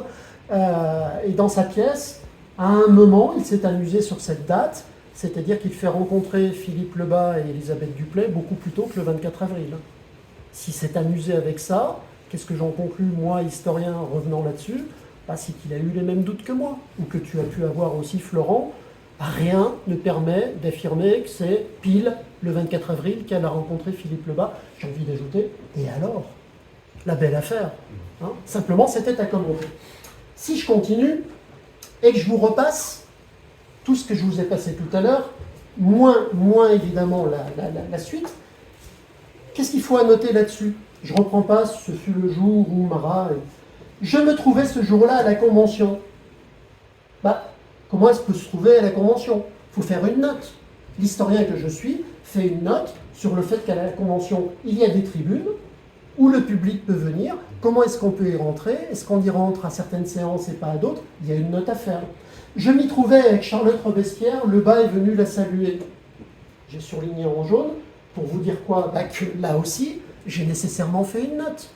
Et dans sa pièce, à un moment, il s'est amusé sur cette date, c'est-à-dire qu'il fait rencontrer Philippe Lebas et Élisabeth Duplay beaucoup plus tôt que le 24 avril. S'il s'est amusé avec ça, qu'est-ce que j'en conclus, moi, historien, revenant là-dessus? C'est qu'il a eu les mêmes doutes que moi, ou que tu as pu avoir aussi, Florent. Rien ne permet d'affirmer que c'est pile le 24 avril qu'elle a rencontré Philippe Lebas. J'ai envie d'ajouter, et alors? La belle affaire. Hein, simplement, c'était à commenter. Si je continue, et que je vous repasse tout ce que je vous ai passé tout à l'heure, moins évidemment la suite, qu'est-ce qu'il faut annoter là-dessus? Je ne reprends pas, ce fut le jour où Marat... Je me trouvais ce jour-là à la Convention. Comment est-ce qu'on peut se trouver à la Convention? Il faut faire une note. L'historien que je suis fait une note sur le fait qu'à la Convention, il y a des tribunes où le public peut venir. Comment est-ce qu'on peut y rentrer? Est-ce qu'on y rentre à certaines séances et pas à d'autres? Il y a une note à faire. Je m'y trouvais avec Charlotte Robespierre, Lebas est venu la saluer. J'ai surligné en jaune pour vous dire quoi? Que là aussi, j'ai nécessairement fait une note.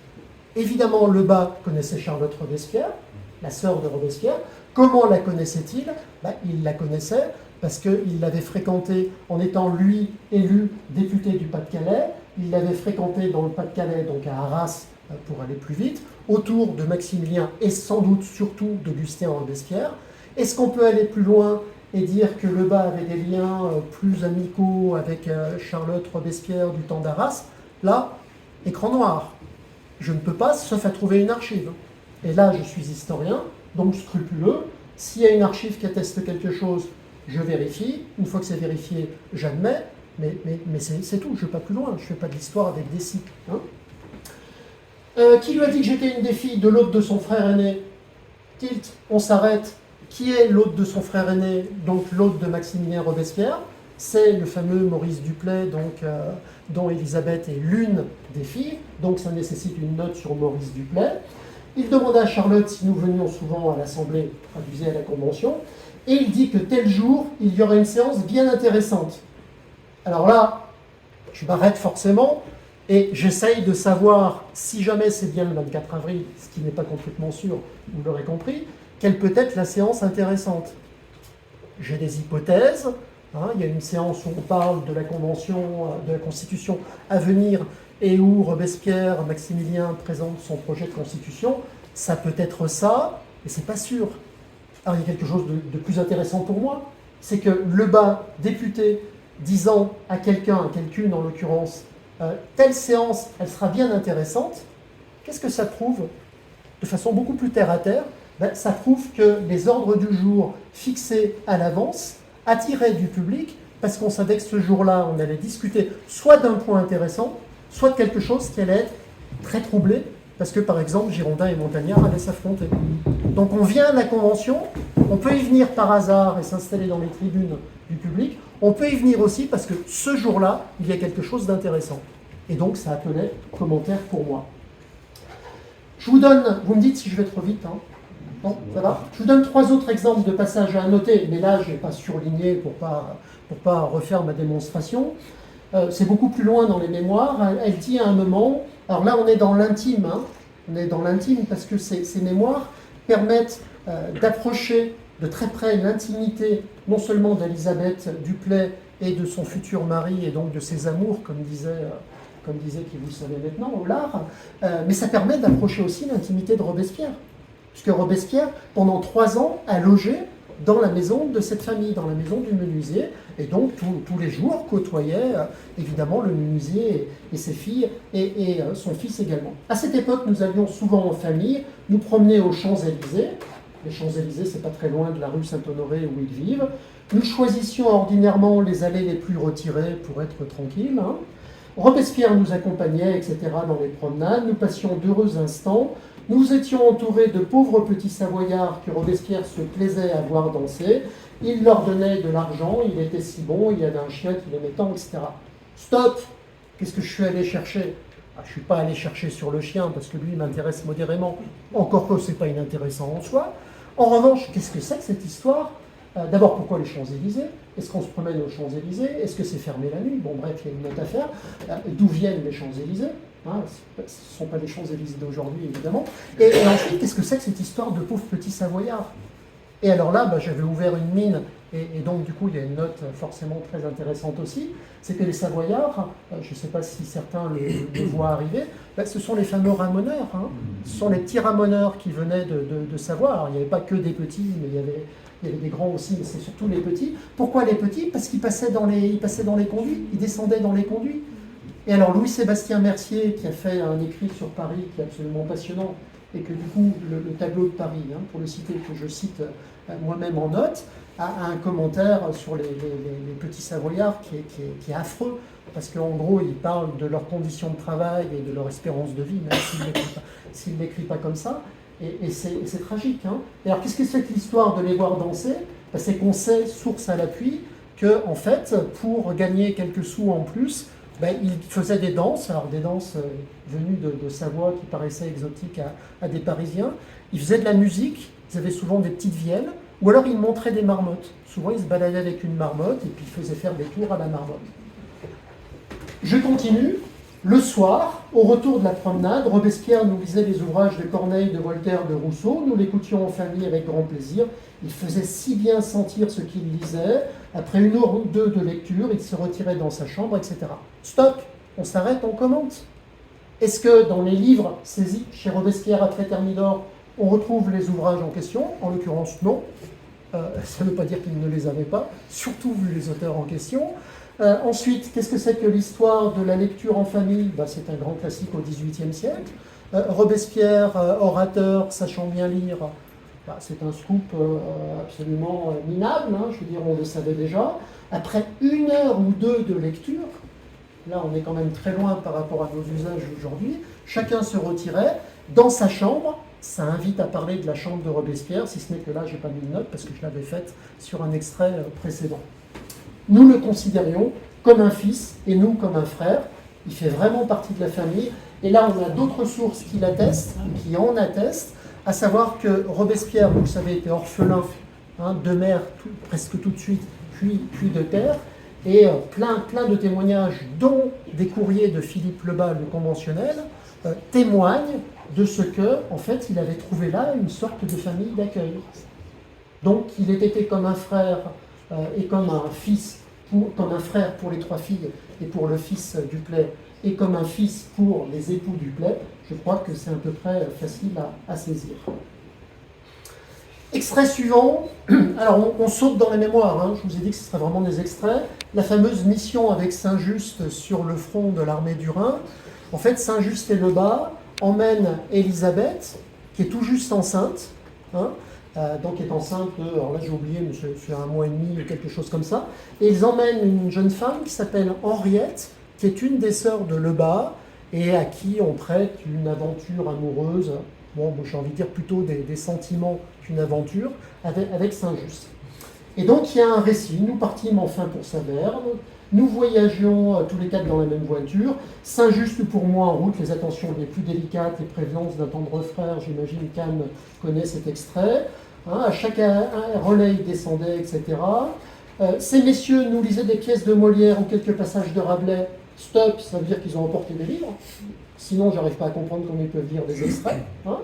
Évidemment, Lebas connaissait Charlotte Robespierre, la sœur de Robespierre. Comment la connaissait-il? Il la connaissait parce qu'il l'avait fréquentée en étant, lui, élu député du Pas-de-Calais. Il l'avait fréquentée dans le Pas-de-Calais, donc à Arras, pour aller plus vite, autour de Maximilien et sans doute surtout d'Augustin Robespierre. Est-ce qu'on peut aller plus loin et dire que Lebas avait des liens plus amicaux avec Charlotte Robespierre du temps d'Arras? Là, écran noir. Je ne peux pas, sauf à trouver une archive. Et là, je suis historien, donc scrupuleux. S'il y a une archive qui atteste quelque chose, je vérifie. Une fois que c'est vérifié, j'admets. Mais c'est tout, je ne vais pas plus loin. Je ne fais pas de l'histoire avec des cycles. Hein. Qui lui a dit que j'étais une des filles de l'hôte de son frère aîné? Tilt, on s'arrête. Qui est l'hôte de son frère aîné? Donc l'hôte de Maximilien Robespierre. C'est le fameux Maurice Duplay, dont Élisabeth est l'une des filles, donc ça nécessite une note sur Maurice Duplay. Il demanda à Charlotte si nous venions souvent à l'Assemblée, traduisée à la Convention, et il dit que tel jour, il y aurait une séance bien intéressante. Alors là, je m'arrête forcément, et j'essaye de savoir, si jamais c'est bien le 24 avril, ce qui n'est pas complètement sûr, vous l'aurez compris, quelle peut être la séance intéressante. J'ai des hypothèses. Il y a une séance où on parle de la Convention, de la Constitution à venir et où Robespierre, Maximilien présente son projet de Constitution. Ça peut être ça, mais c'est pas sûr. Alors il y a quelque chose de plus intéressant pour moi, c'est que Lebas, député, disant à quelqu'un, à quelqu'une en l'occurrence, telle séance, elle sera bien intéressante, qu'est-ce que ça prouve? De façon beaucoup plus terre-à-terre, ça prouve que les ordres du jour fixés à l'avance attirait du public parce qu'on savait que ce jour-là, on allait discuter soit d'un point intéressant, soit de quelque chose qui allait être très troublé, parce que par exemple, Girondins et Montagnards allaient s'affronter. Donc on vient à la Convention, on peut y venir par hasard et s'installer dans les tribunes du public, on peut y venir aussi parce que ce jour-là, il y a quelque chose d'intéressant. Et donc ça appelait commentaire pour moi. Je vous donne, vous me dites si je vais trop vite, hein. Non, ça va? Je vous donne 3 autres exemples de passages à noter, mais là, je n'ai pas surligné pour pas refaire ma démonstration. C'est beaucoup plus loin dans les mémoires. Elle dit à un moment, alors là, on est dans l'intime, hein. On est dans l'intime parce que ces mémoires permettent d'approcher de très près l'intimité, non seulement d'Élisabeth Duplay et de son futur mari, et donc de ses amours, comme disait qui vous le savez maintenant, Aulard, mais ça permet d'approcher aussi l'intimité de Robespierre. Puisque Robespierre, pendant 3 ans, a logé dans la maison de cette famille, dans la maison du menuisier, et donc tous les jours côtoyait évidemment le menuisier et ses filles, et son fils également. À cette époque, nous allions souvent en famille, nous promener aux Champs-Élysées. Les Champs-Élysées, c'est pas très loin de la rue Saint-Honoré où ils vivent. Nous choisissions ordinairement les allées les plus retirées pour être tranquilles, hein. Robespierre nous accompagnait, etc., dans les promenades. Nous passions d'heureux instants. Nous étions entourés de pauvres petits Savoyards que Robespierre se plaisait à voir danser. Il leur donnait de l'argent, il était si bon, il y avait un chien qui l'aimait tant, etc. Stop! Qu'est-ce que je suis allé chercher? Je ne suis pas allé chercher sur le chien parce que lui m'intéresse modérément, encore que ce n'est pas inintéressant en soi. En revanche, qu'est-ce que c'est que cette histoire? D'abord, pourquoi les Champs-Élysées? Est-ce qu'on se promène aux Champs-Élysées? Est-ce que c'est fermé la nuit? Bon, bref, il y a une note à faire. D'où viennent les Champs-Élysées? Hein, ce ne sont pas les Champs-Élysées d'aujourd'hui, évidemment. Et ensuite, qu'est-ce que c'est que cette histoire de pauvres petits Savoyards? Et alors là, j'avais ouvert une mine, et donc du coup, il y a une note forcément très intéressante aussi, c'est que les Savoyards, je ne sais pas si certains le voient arriver, ce sont les fameux ramoneurs, hein. Ce sont les petits ramoneurs qui venaient de Savoie. Alors, il n'y avait pas que des petits, mais il y avait des grands aussi, mais c'est surtout les petits. Pourquoi les petits? Parce qu'ils passaient dans les conduits, ils descendaient dans les conduits. Et alors Louis-Sébastien Mercier, qui a fait un écrit sur Paris qui est absolument passionnant, et que du coup, le tableau de Paris, hein, pour le citer, que je cite moi-même en note, a un commentaire sur les petits Savoyards qui est affreux, parce qu'en gros, il parle de leurs conditions de travail et de leur espérance de vie, même s'il ne l'écrit pas comme ça, et c'est tragique. Hein. Et alors, qu'est-ce que c'est que l'histoire de les voir danser? C'est qu'on sait, source à l'appui, que, en fait, pour gagner quelques sous en plus, ils faisaient des danses, alors des danses venues de Savoie qui paraissaient exotiques à des Parisiens. Ils faisaient de la musique, ils avaient souvent des petites vielles, ou alors ils montraient des marmottes. Souvent ils se baladaient avec une marmotte et puis ils faisaient faire des tours à la marmotte. Je continue. Le soir, au retour de la promenade, Robespierre nous lisait les ouvrages de Corneille, de Voltaire, de Rousseau. Nous l'écoutions en famille avec grand plaisir. Il faisait si bien sentir ce qu'il lisait. Après 1 heure ou 2 de lecture, il se retirait dans sa chambre, etc. Stop, on s'arrête, on commente. Est-ce que dans les livres saisis chez Robespierre après Thermidor, on retrouve les ouvrages en question? En l'occurrence, non. Ça ne veut pas dire qu'il ne les avait pas, surtout vu les auteurs en question. Ensuite, qu'est-ce que c'est que l'histoire de la lecture en famille? C'est un grand classique au XVIIIe siècle. Robespierre, orateur, sachant bien lire, c'est un scoop absolument minable, hein, je veux dire, on le savait déjà. Après 1 heure ou 2 de lecture, là on est quand même très loin par rapport à nos usages aujourd'hui, chacun se retirait dans sa chambre. Ça invite à parler de la chambre de Robespierre, si ce n'est que là, je n'ai pas mis de note parce que je l'avais faite sur un extrait précédent. Nous le considérions comme un fils et nous comme un frère. Il fait vraiment partie de la famille. Et là, on a d'autres sources qui l'attestent, qui en attestent, à savoir que Robespierre, vous le savez, était orphelin, hein, de mère presque tout de suite, puis de père. Et plein de témoignages, dont des courriers de Philippe Lebas, le conventionnel, témoignent de ce que, en fait, il avait trouvé là une sorte de famille d'accueil. Donc, il était comme un frère et comme un fils, comme un frère pour les 3 filles et pour le fils Duplay, et comme un fils pour les époux Duplay. Je crois que c'est à peu près facile à saisir. Extrait suivant. Alors, on saute dans les mémoires. Hein. Je vous ai dit que ce serait vraiment des extraits. La fameuse mission avec Saint-Just sur le front de l'armée du Rhin. En fait, Saint-Just et Lebas emmènent Élisabeth, qui est tout juste enceinte, hein, donc qui est enceinte de, alors là j'ai oublié, mais c'est 1 mois et demi ou quelque chose comme ça, et ils emmènent une jeune femme qui s'appelle Henriette, qui est une des sœurs de Lebas, et à qui on prête une aventure amoureuse, bon, moi j'ai envie de dire plutôt des sentiments qu'une aventure, avec Saint-Just. Et donc il y a un récit, nous partîmes enfin pour Saverne, Nous voyagions tous les quatre dans la même voiture. S'injuste pour moi en route, les attentions les plus délicates, les prévenances d'un tendre frère, j'imagine qu'Anne connaît cet extrait. Hein, à chaque relais, il descendait, etc. Ces messieurs nous lisaient des pièces de Molière ou quelques passages de Rabelais. Stop, ça veut dire qu'ils ont emporté des livres. Sinon, j'arrive pas à comprendre comment ils peuvent lire des extraits. Hein.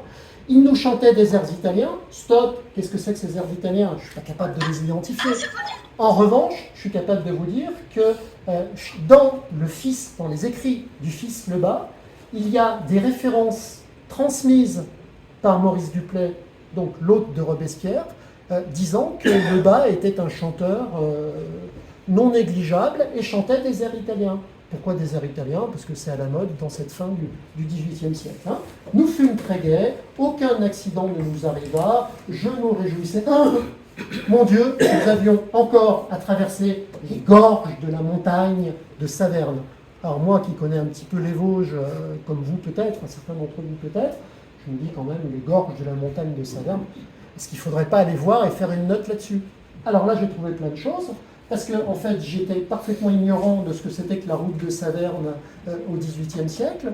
Ils nous chantaient des airs italiens. Stop, qu'est-ce que c'est que ces airs italiens? Je ne suis pas capable de les identifier. En revanche, je suis capable de vous dire que dans les écrits du fils Lebas, il y a des références transmises par Maurice Duplay, donc l'hôte de Robespierre, disant que Lebas était un chanteur non négligeable et chantait des airs italiens. Pourquoi des airs italiens? Parce que c'est à la mode dans cette fin du XVIIIe siècle. Hein. Nous fûmes très gais, aucun accident ne nous arriva, je nous réjouissais. Mon Dieu, nous avions encore à traverser les gorges de la montagne de Saverne. Alors moi qui connais un petit peu les Vosges, comme vous peut-être, un certain d'entre vous peut-être, je me dis quand même les gorges de la montagne de Saverne, est-ce qu'il ne faudrait pas aller voir et faire une note là-dessus? Alors là j'ai trouvé plein de choses. Parce qu'en fait, j'étais parfaitement ignorant de ce que c'était que la route de Saverne au XVIIIe siècle.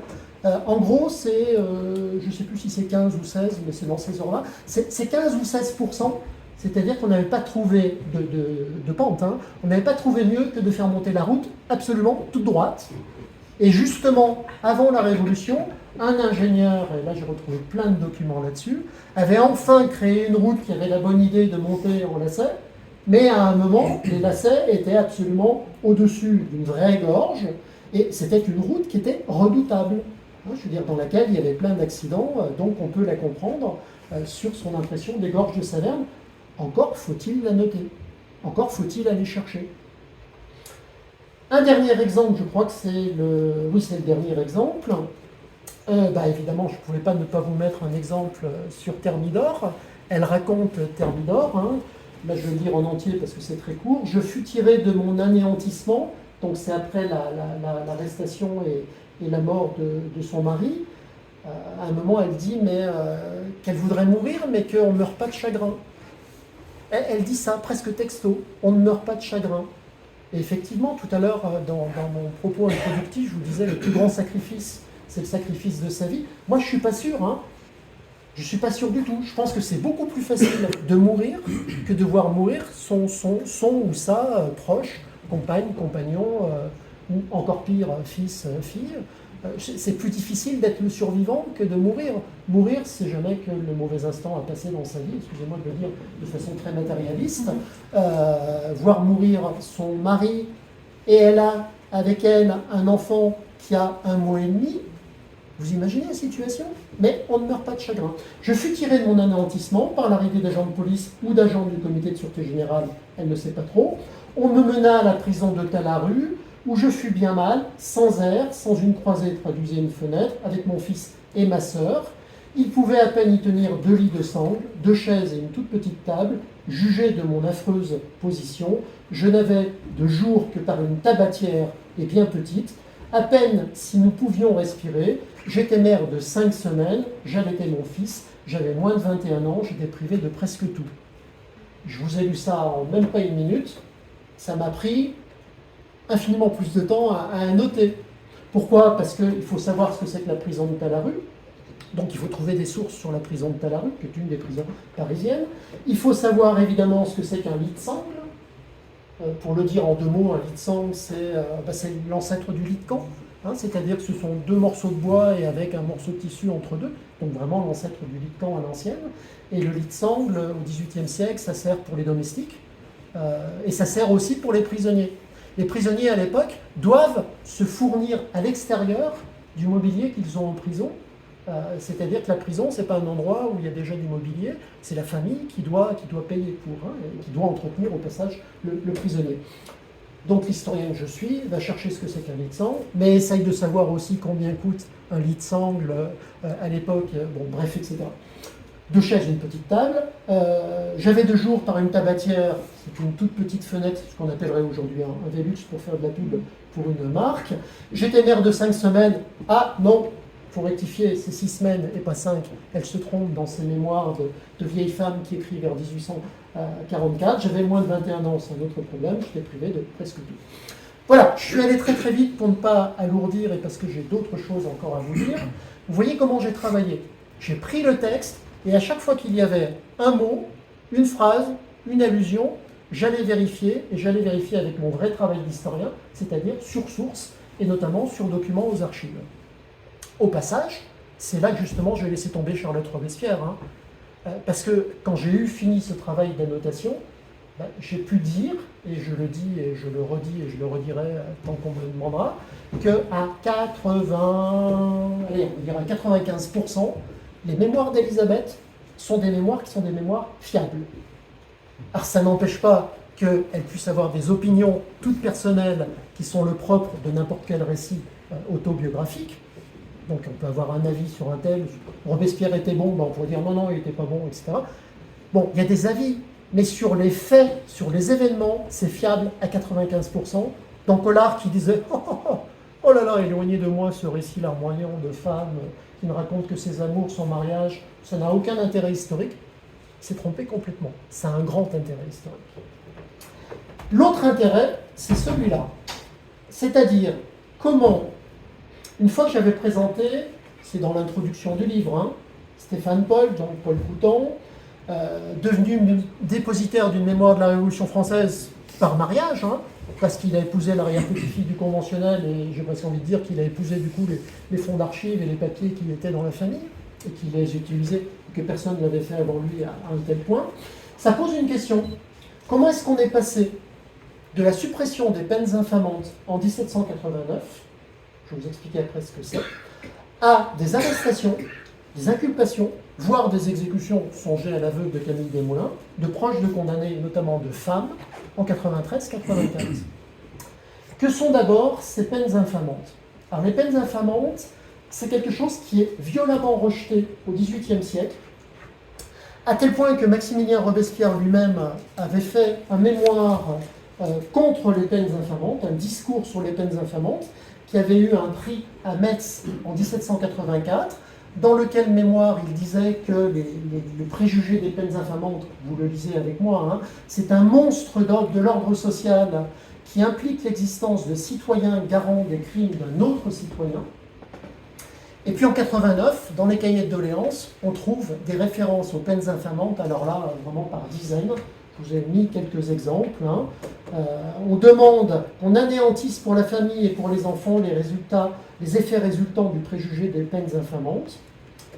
En gros, c'est, je ne sais plus si c'est 15 ou 16, mais c'est dans ces heures-là, c'est 15 ou 16%, c'est-à-dire qu'on n'avait pas trouvé de pente, hein, on n'avait pas trouvé mieux que de faire monter la route absolument toute droite. Et justement, avant la Révolution, un ingénieur, et là j'ai retrouvé plein de documents là-dessus, avait enfin créé une route qui avait la bonne idée de monter en lacet. Mais à un moment, les lacets étaient absolument au-dessus d'une vraie gorge, et c'était une route qui était redoutable, hein, je veux dire, dans laquelle il y avait plein d'accidents, donc on peut la comprendre sur son impression des gorges de Saverne. Encore faut-il la noter, encore faut-il aller chercher. Un dernier exemple, je crois que c'est c'est le dernier exemple. Évidemment, je ne pouvais pas ne pas vous mettre un exemple sur Thermidor. Elle raconte Thermidor, hein. Là, je vais le lire en entier parce que c'est très court. Je fus tiré de mon anéantissement, donc c'est après l'arrestation et la mort de son mari. À un moment, elle dit qu'elle voudrait mourir, mais qu'on ne meurt pas de chagrin. Elle dit ça presque texto, on ne meurt pas de chagrin. Et effectivement, tout à l'heure, dans mon propos introductif, je vous disais le plus grand sacrifice, c'est le sacrifice de sa vie. Moi, je ne suis pas sûr, hein. Je ne suis pas sûr du tout. Je pense que c'est beaucoup plus facile de mourir que de voir mourir son ou sa proche, compagne, compagnon, ou encore pire, fils, fille. C'est plus difficile d'être le survivant que de mourir. Mourir, c'est jamais que le mauvais instant à passer dans sa vie, excusez-moi de le dire de façon très matérialiste. Voir mourir son mari, et elle a avec elle un enfant qui a 1 mois et demi. Vous imaginez la situation? Mais on ne meurt pas de chagrin. Je fus tiré de mon anéantissement par l'arrivée d'agents de police ou d'agents du comité de sûreté générale, elle ne sait pas trop. On me mena à la prison de Talaru, où je fus bien mal, sans air, sans une croisée traduisait une fenêtre, avec mon fils et ma sœur. Il pouvait à peine y tenir 2 lits de sangle, 2 chaises et une toute petite table. Jugé de mon affreuse position, je n'avais de jour que par une tabatière et bien petite. À peine si nous pouvions respirer. J'étais mère de 5 semaines, j'allaitais mon fils, j'avais moins de 21 ans, j'étais privé de presque tout. Je vous ai lu ça en même pas 1 minute, ça m'a pris infiniment plus de temps à noter. Pourquoi? Parce qu'il faut savoir ce que c'est que la prison de Talaru, donc il faut trouver des sources sur la prison de Talaru, qui est une des prisons parisiennes. Il faut savoir évidemment ce que c'est qu'un lit de sangle. Pour le dire en 2 mots, un lit de sangle, c'est l'ancêtre du lit de camp. Hein, c'est-à-dire que ce sont 2 morceaux de bois et avec un morceau de tissu entre deux, donc vraiment l'ancêtre du lit de camp à l'ancienne. Et le lit de sangle, au XVIIIe siècle, ça sert pour les domestiques, et ça sert aussi pour les prisonniers. Les prisonniers, à l'époque, doivent se fournir à l'extérieur du mobilier qu'ils ont en prison. C'est-à-dire que la prison, ce n'est pas un endroit où il y a déjà du mobilier, c'est la famille qui doit payer pour, hein, et qui doit entretenir au passage le prisonnier. Donc l'historien que je suis va chercher ce que c'est qu'un lit de sangle, mais essaye de savoir aussi combien coûte un lit de sangle à l'époque, bref, etc. 2 chaises, une petite table. J'avais de jour par une tabatière, c'est une toute petite fenêtre, ce qu'on appellerait aujourd'hui un Velux pour faire de la pub pour une marque. J'étais mère de 5 semaines. Ah non, il faut rectifier, c'est 6 semaines et pas 5. Elle se trompe dans ses mémoires de vieille femme qui écrit vers 1844. J'avais moins de 21 ans, c'est un autre problème, j'étais privé de presque tout. Voilà, je suis allé très très vite pour ne pas alourdir et parce que j'ai d'autres choses encore à vous dire. Vous voyez comment j'ai travaillé. J'ai pris le texte et à chaque fois qu'il y avait un mot, une phrase, une allusion, j'allais vérifier et j'allais vérifier avec mon vrai travail d'historien, c'est-à-dire sur source et notamment sur documents aux archives. Au passage, c'est là que justement je vais laisser tomber Charlotte Robespierre, hein, parce que quand j'ai eu fini ce travail d'annotation, j'ai pu dire, et je le dis et je le redis et je le redirai tant qu'on me le demandera, qu'à 95%, les mémoires d'Élisabeth sont des mémoires qui sont des mémoires fiables. Alors ça n'empêche pas qu'elle puisse avoir des opinions toutes personnelles qui sont le propre de n'importe quel récit autobiographique. Donc on peut avoir un avis sur un tel, Robespierre était bon, on pourrait dire non, il n'était pas bon, etc. Bon, il y a des avis, mais sur les faits, sur les événements, c'est fiable à 95%. Dans Collard qui disait oh là là, éloignez de moi ce récit larmoyant de femme qui ne raconte que ses amours, son mariage, ça n'a aucun intérêt historique, s'est trompé complètement. Ça a un grand intérêt historique. L'autre intérêt, c'est celui-là. C'est-à-dire, comment, une fois que j'avais présenté, c'est dans l'introduction du livre, hein, Stéphane Paul, donc Paul Coutan, devenu dépositaire d'une mémoire de la Révolution française par mariage, hein, parce qu'il a épousé l'arrière-petite-fille du conventionnel, et j'ai presque envie de dire qu'il a épousé du coup les fonds d'archives et les papiers qui étaient dans la famille, et qu'il les utilisait, que personne ne l'avait fait avant lui à un tel point. Ça pose une question. Comment est-ce qu'on est passé de la suppression des peines infamantes en 1789, je vais vous expliquer après ce que c'est, à des arrestations, des inculpations, voire des exécutions, songez à l'aveu de Camille Desmoulins, de proches de condamnés, notamment de femmes, en 93-95. Que sont d'abord ces peines infamantes? Alors les peines infamantes, c'est quelque chose qui est violemment rejeté au XVIIIe siècle, à tel point que Maximilien Robespierre lui-même avait fait un mémoire contre les peines infamantes, un discours sur les peines infamantes, qui avait eu un prix à Metz en 1784, dans lequel mémoire il disait que le préjugé des peines infamantes, vous le lisez avec moi, hein, c'est un monstre de l'ordre social qui implique l'existence de citoyens garants des crimes d'un autre citoyen. Et puis en 89, dans les cahiers de doléances, on trouve des références aux peines infamantes, alors là, vraiment par dizaines. Je vous ai mis quelques exemples. Hein. On demande qu'on anéantisse pour la famille et pour les enfants les effets résultant du préjugé des peines infamantes.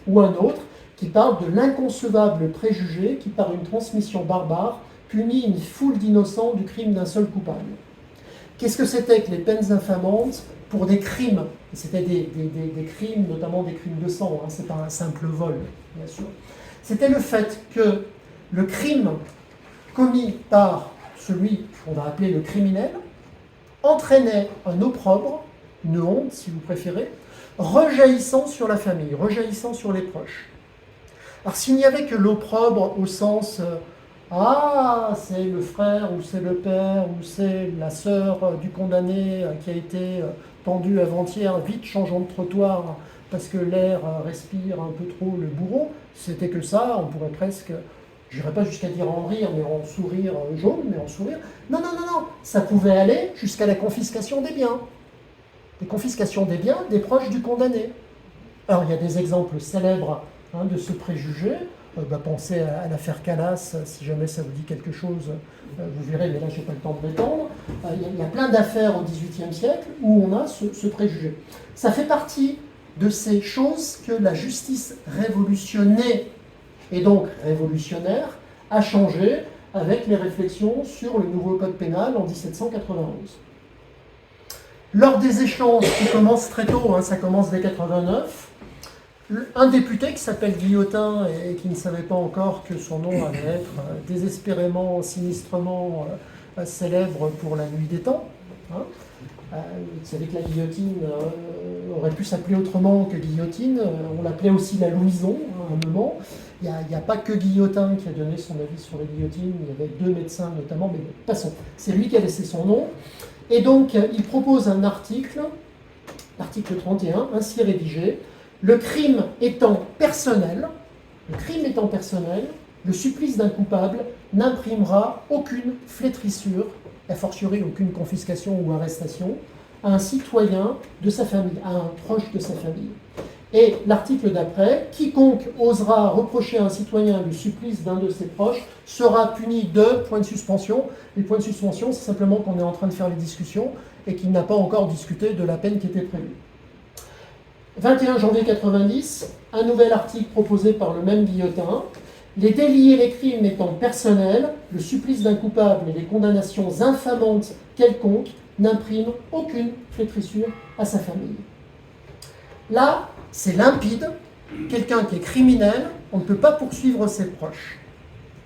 Ou un autre qui parle de l'inconcevable préjugé qui, par une transmission barbare, punit une foule d'innocents du crime d'un seul coupable. Qu'est-ce que c'était que les peines infamantes pour des crimes? C'était des crimes, notamment des crimes de sang, hein, c'est pas un simple vol, bien sûr. C'était le fait que le crime commis par celui qu'on va appeler le criminel entraînait un opprobre, une honte si vous préférez, rejaillissant sur la famille, rejaillissant sur les proches. Alors s'il n'y avait que l'opprobre au sens c'est le frère ou c'est le père ou c'est la sœur du condamné qui a été pendu avant-hier, vite changeons de trottoir parce que l'air respire un peu trop le bourreau, si c'était que ça, on pourrait presque, je n'irais pas jusqu'à dire en rire, mais en sourire jaune, mais en sourire. Non, ça pouvait aller jusqu'à la confiscation des biens. Les confiscations des biens des proches du condamné. Alors il y a des exemples célèbres de ce préjugé. Pensez à l'affaire Calas, si jamais ça vous dit quelque chose, vous verrez, mais là je n'ai pas le temps de m'étendre. Il y a plein d'affaires au XVIIIe siècle où on a ce préjugé. Ça fait partie de ces choses que la justice révolutionnée, et donc révolutionnaire, a changé avec les réflexions sur le nouveau code pénal en 1791. Lors des échanges qui commencent très tôt, ça commence dès 89, un député qui s'appelle Guillotin et qui ne savait pas encore que son nom allait être désespérément, sinistrement célèbre pour la nuit des temps. Vous savez que la guillotine aurait pu s'appeler autrement que guillotine, on l'appelait aussi la Louison à un moment. Il n'y a pas que Guillotin qui a donné son avis sur la guillotine, il y avait 2 médecins notamment, mais passons, c'est lui qui a laissé son nom. Et donc il propose un article, l'article 31, ainsi rédigé: le crime étant personnel, le supplice d'un coupable n'imprimera aucune flétrissure, a fortiori aucune confiscation ou arrestation, à un citoyen de sa famille, à un proche de sa famille. Et l'article d'après, quiconque osera reprocher à un citoyen le supplice d'un de ses proches sera puni de points de suspension. Les points de suspension, c'est simplement qu'on est en train de faire les discussions et qu'il n'a pas encore discuté de la peine qui était prévue. 21 janvier 90, un nouvel article proposé par le même Guillotin. Les délits et les crimes étant personnels, le supplice d'un coupable et les condamnations infamantes quelconques n'impriment aucune flétrissure à sa famille. Là, c'est limpide. Quelqu'un qui est criminel, on ne peut pas poursuivre ses proches.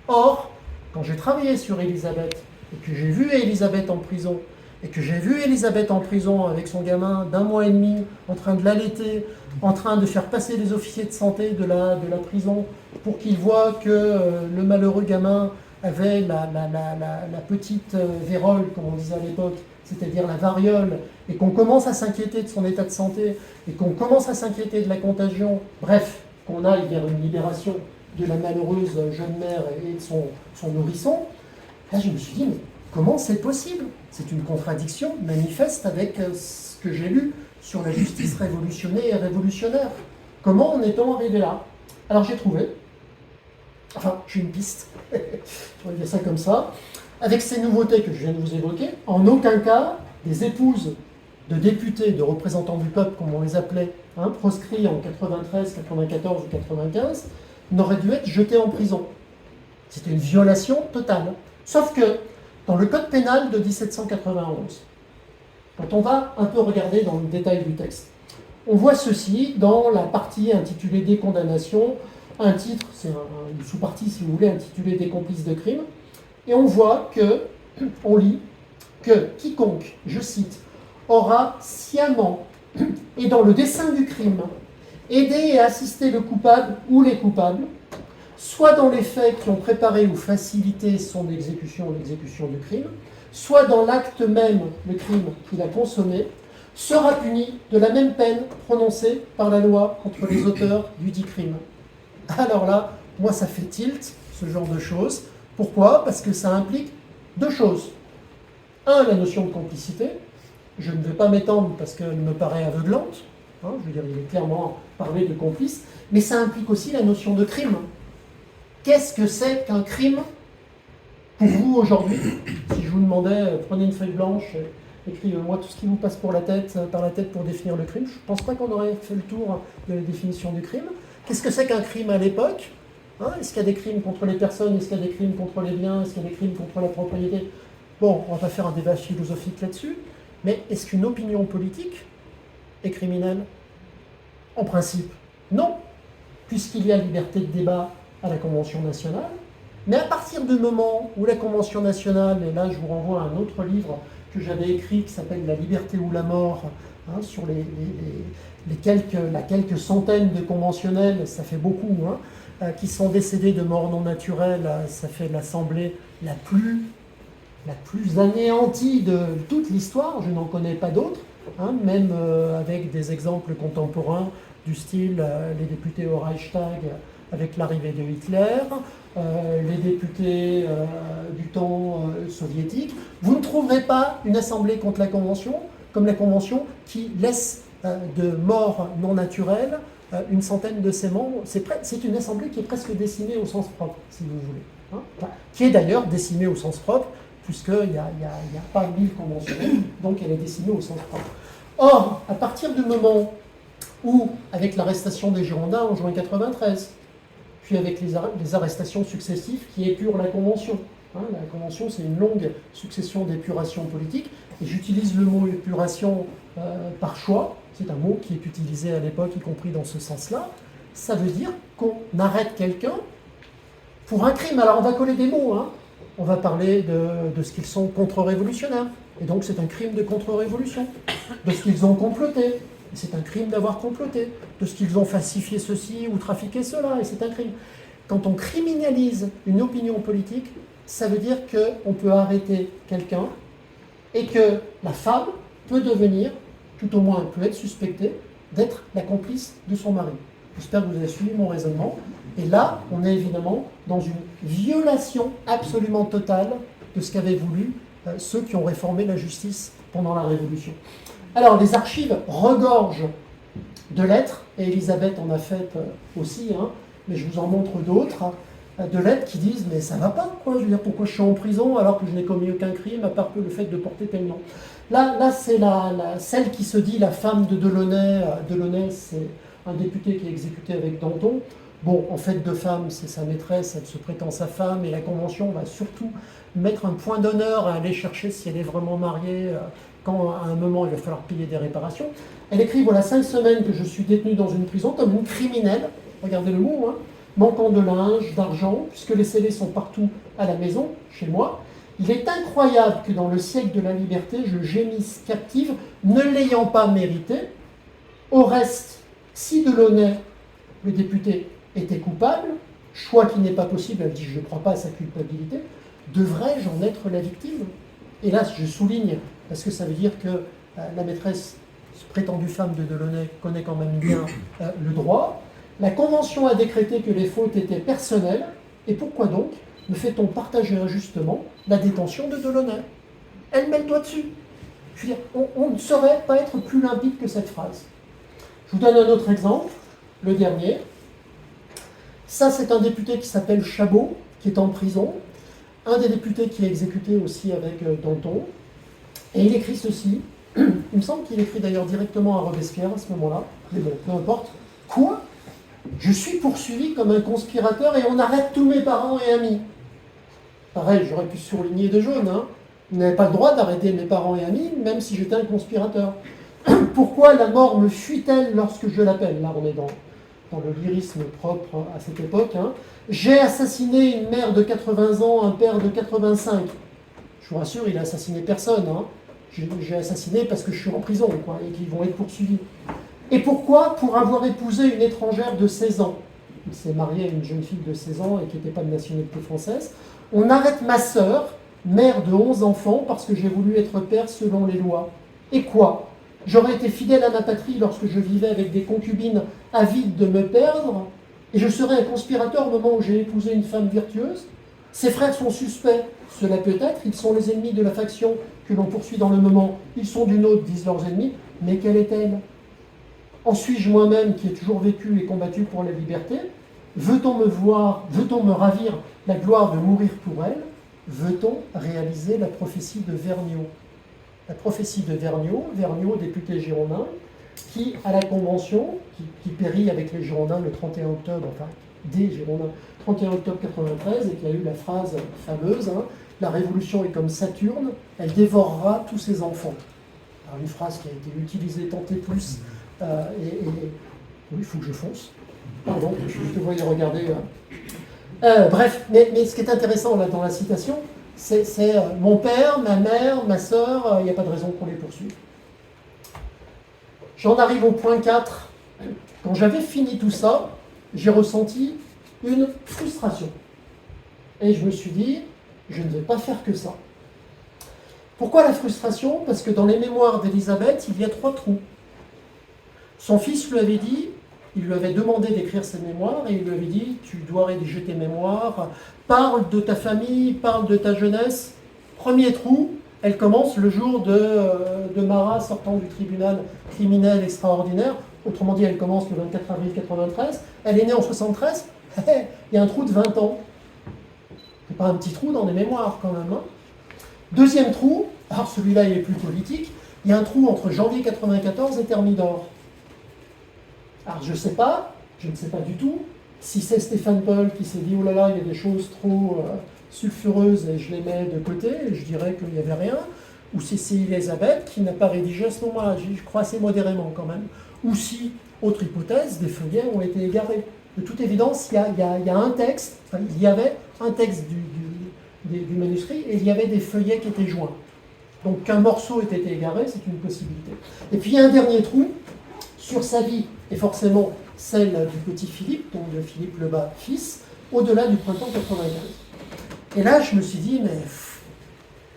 Or, quand j'ai travaillé sur Elisabeth, et que j'ai vu Elisabeth en prison, et que j'ai vu Elisabeth en prison avec son gamin d'1 mois et demi, en train de l'allaiter, en train de faire passer les officiers de santé de la prison pour qu'ils voient que le malheureux gamin avait la petite vérole, comme on disait à l'époque, c'est-à-dire la variole, et qu'on commence à s'inquiéter de son état de santé, et qu'on commence à s'inquiéter de la contagion, bref, qu'on aille vers une libération de la malheureuse jeune mère et de son nourrisson, là je me suis dit, mais comment c'est possible? C'est une contradiction manifeste avec ce que j'ai lu sur la justice révolutionnée et révolutionnaire. Comment en est-on arrivé là? Alors j'ai trouvé, enfin j'ai une piste, on va dire ça comme ça, avec ces nouveautés que je viens de vous évoquer, en aucun cas des épouses de députés, de représentants du peuple, comme on les appelait, proscrits en 93, 94 ou 95, n'auraient dû être jetés en prison. C'était une violation totale. Sauf que dans le code pénal de 1791, quand on va un peu regarder dans le détail du texte, on voit ceci dans la partie intitulée « Des condamnations », un titre, c'est une sous-partie si vous voulez, intitulée « Des complices de crime », et on voit que, on lit que quiconque, je cite, aura sciemment et dans le dessein du crime aidé et assisté le coupable ou les coupables, soit dans les faits qui ont préparé ou facilité son exécution ou l'exécution du crime, soit dans l'acte même, le crime qu'il a consommé, sera puni de la même peine prononcée par la loi contre les auteurs du dit crime. Alors là, moi ça fait tilt, ce genre de choses. Pourquoi? Parce que ça implique deux choses. Un, la notion de complicité. Je ne vais pas m'étendre parce qu'elle me paraît aveuglante. Je veux dire, il est clairement parlé de complice. Mais ça implique aussi la notion de crime. Qu'est-ce que c'est qu'un crime pour vous aujourd'hui? Si je vous demandais, prenez une feuille blanche, écrivez-moi tout ce qui vous passe par la tête pour définir le crime, je ne pense pas qu'on aurait fait le tour de la définition du crime. Qu'est-ce que c'est qu'un crime à l'époque? Est-ce qu'il y a des crimes contre les personnes? Est-ce qu'il y a des crimes contre les biens? Est-ce qu'il y a des crimes contre la propriété? Bon, on ne va pas faire un débat philosophique là-dessus, mais est-ce qu'une opinion politique est criminelle? En principe, non, puisqu'il y a liberté de débat à la Convention nationale, mais à partir du moment où la Convention nationale, et là je vous renvoie à un autre livre que j'avais écrit qui s'appelle « La liberté ou la mort », sur la quelques centaines de conventionnels, ça fait beaucoup, qui sont décédés de mort non naturelle, ça fait l'assemblée la plus anéantie de toute l'histoire, je n'en connais pas d'autres, même avec des exemples contemporains du style les députés au Reichstag avec l'arrivée de Hitler, les députés du temps soviétique. Vous ne trouverez pas une assemblée contre la Convention comme la Convention qui laisse de mort non naturelle une centaine de ses membres. C'est une assemblée qui est presque décimée au sens propre, si vous voulez. Qui est d'ailleurs décimée au sens propre, puisqu'il n'y a pas 1000 conventionnels, donc elle est décimée au sens propre. Or, à partir du moment où, avec l'arrestation des Girondins en juin 93, puis avec les arrestations successives qui épurent la Convention. La Convention, c'est une longue succession d'épurations politiques, et j'utilise le mot épuration par choix, c'est un mot qui est utilisé à l'époque, y compris dans ce sens-là. Ça veut dire qu'on arrête quelqu'un pour un crime. Alors on va coller des mots, on va parler de ce qu'ils sont contre-révolutionnaires, et donc c'est un crime de contre-révolution, de ce qu'ils ont comploté, et c'est un crime d'avoir comploté, de ce qu'ils ont falsifié ceci ou trafiqué cela, et c'est un crime. Quand on criminalise une opinion politique, ça veut dire qu'on peut arrêter quelqu'un et que la femme peut devenir, tout au moins peut être suspectée, d'être la complice de son mari. J'espère que vous avez suivi mon raisonnement. Et là, on est évidemment dans une violation absolument totale de ce qu'avait voulu ceux qui ont réformé la justice pendant la Révolution. Alors, les archives regorgent de lettres, et Elisabeth en a fait aussi, hein, mais je vous en montre d'autres, de lettres qui disent « mais ça va pas, quoi, je veux dire, pourquoi je suis en prison alors que je n'ai commis aucun crime, à part que le fait de porter tel nom ». Là c'est celle qui se dit la femme de Delaunay. Delaunay, c'est un député qui est exécuté avec Danton. Bon, en fait, de femme, c'est sa maîtresse, elle se prétend sa femme, et la Convention va surtout mettre un point d'honneur à aller chercher si elle est vraiment mariée, quand à un moment il va falloir payer des réparations. Elle écrit « Voilà 5 semaines que je suis détenue dans une prison comme une criminelle », regardez le mot, hein, manquant de linge, d'argent, puisque les scellés sont partout à la maison, chez moi. Il est incroyable que dans le siècle de la liberté, je gémisse captive, ne l'ayant pas mérité. Au reste, si Delaunay, le député, était coupable, choix qui n'est pas possible, elle dit je ne crois pas à sa culpabilité, devrais-je en être la victime? Et là, je souligne, parce que ça veut dire que la maîtresse, prétendue femme de Delaunay, connaît quand même bien le droit. La Convention a décrété que les fautes étaient personnelles, et pourquoi donc me fait-on partager injustement la détention de Delaunay? Elle met le doigt dessus. Je veux dire, on ne saurait pas être plus limpide que cette phrase. Je vous donne un autre exemple, le dernier. Ça, c'est un député qui s'appelle Chabot, qui est en prison. Un des députés qui est exécuté aussi avec Danton. Et il écrit ceci. Il me semble qu'il écrit d'ailleurs directement à Robespierre à ce moment-là. Mais bon, peu importe. Quoi? Je suis poursuivi comme un conspirateur et on arrête tous mes parents et amis. Pareil, j'aurais pu surligner de jaune. Hein. Vous n'avez pas le droit d'arrêter mes parents et amis, même si j'étais un conspirateur. Pourquoi la mort me fuit-elle lorsque je l'appelle? Là, on est dans le lyrisme propre à cette époque. Hein. J'ai assassiné une mère de 80 ans, un père de 85. Je vous rassure, il n'a assassiné personne. Hein. J'ai assassiné parce que je suis en prison, quoi, et qu'ils vont être poursuivis. Et pourquoi? Pour avoir épousé une étrangère de 16 ans. Il s'est marié à une jeune fille de 16 ans et qui n'était pas de nationalité française. On arrête ma sœur, mère de 11 enfants, parce que j'ai voulu être père selon les lois. Et quoi? J'aurais été fidèle à ma patrie lorsque je vivais avec des concubines avides de me perdre, et je serais un conspirateur au moment où j'ai épousé une femme virtueuse? Ses frères sont suspects, cela peut être, ils sont les ennemis de la faction que l'on poursuit dans le moment, ils sont d'une autre, disent leurs ennemis, mais quelle est-elle? En suis-je moi-même qui ai toujours vécu et combattu pour la liberté? Veut-on me ravir la gloire de mourir pour elle? Veut-on réaliser la prophétie de Vergniaud? La prophétie de Vergniaud, député girondin, qui, à la Convention, qui périt avec les Girondins le 31 octobre, enfin, des Girondins, 31 octobre 93, et qui a eu la phrase fameuse, hein, la Révolution est comme Saturne, elle dévorera tous ses enfants. Alors, une phrase qui a été utilisée tant et plus, oui, il faut que je fonce. Pardon, je te voyais regarder. Bref, mais ce qui est intéressant là dans la citation, c'est mon père, ma mère, ma sœur, il n'y a pas de raison qu'on les poursuive. J'en arrive au point 4. Quand j'avais fini tout ça, j'ai ressenti une frustration. Et je me suis dit, je ne vais pas faire que ça. Pourquoi la frustration? Parce que dans les mémoires d'Elisabeth, il y a 3 trous. Son fils lui avait dit, il lui avait demandé d'écrire ses mémoires, et il lui avait dit, tu dois rédiger tes mémoires, parle de ta famille, parle de ta jeunesse. Premier trou, elle commence le jour de Marat sortant du tribunal criminel extraordinaire. Autrement dit, elle commence le 24 avril 93. Elle est née en 73. Il y a un trou de 20 ans. C'est pas un petit trou dans les mémoires quand même. Hein. Deuxième trou, alors celui-là il est plus politique, il y a un trou entre janvier 94 et Thermidor. Alors je ne sais pas du tout, si c'est Stéphane Paul qui s'est dit « Oh là là, il y a des choses trop sulfureuses et je les mets de côté, et je dirais qu'il n'y avait rien », ou si c'est Elisabeth qui n'a pas rédigé à ce moment-là, je crois assez modérément quand même, ou si, autre hypothèse, des feuillets ont été égarés. De toute évidence, il y a un texte, enfin, il y avait un texte du manuscrit et il y avait des feuillets qui étaient joints. Donc qu'un morceau ait été égaré, c'est une possibilité. Et puis il y a un dernier trou sur sa vie, et forcément celle du petit Philippe, donc de Philippe Lebas fils, au-delà du printemps 95. Et là, je me suis dit, mais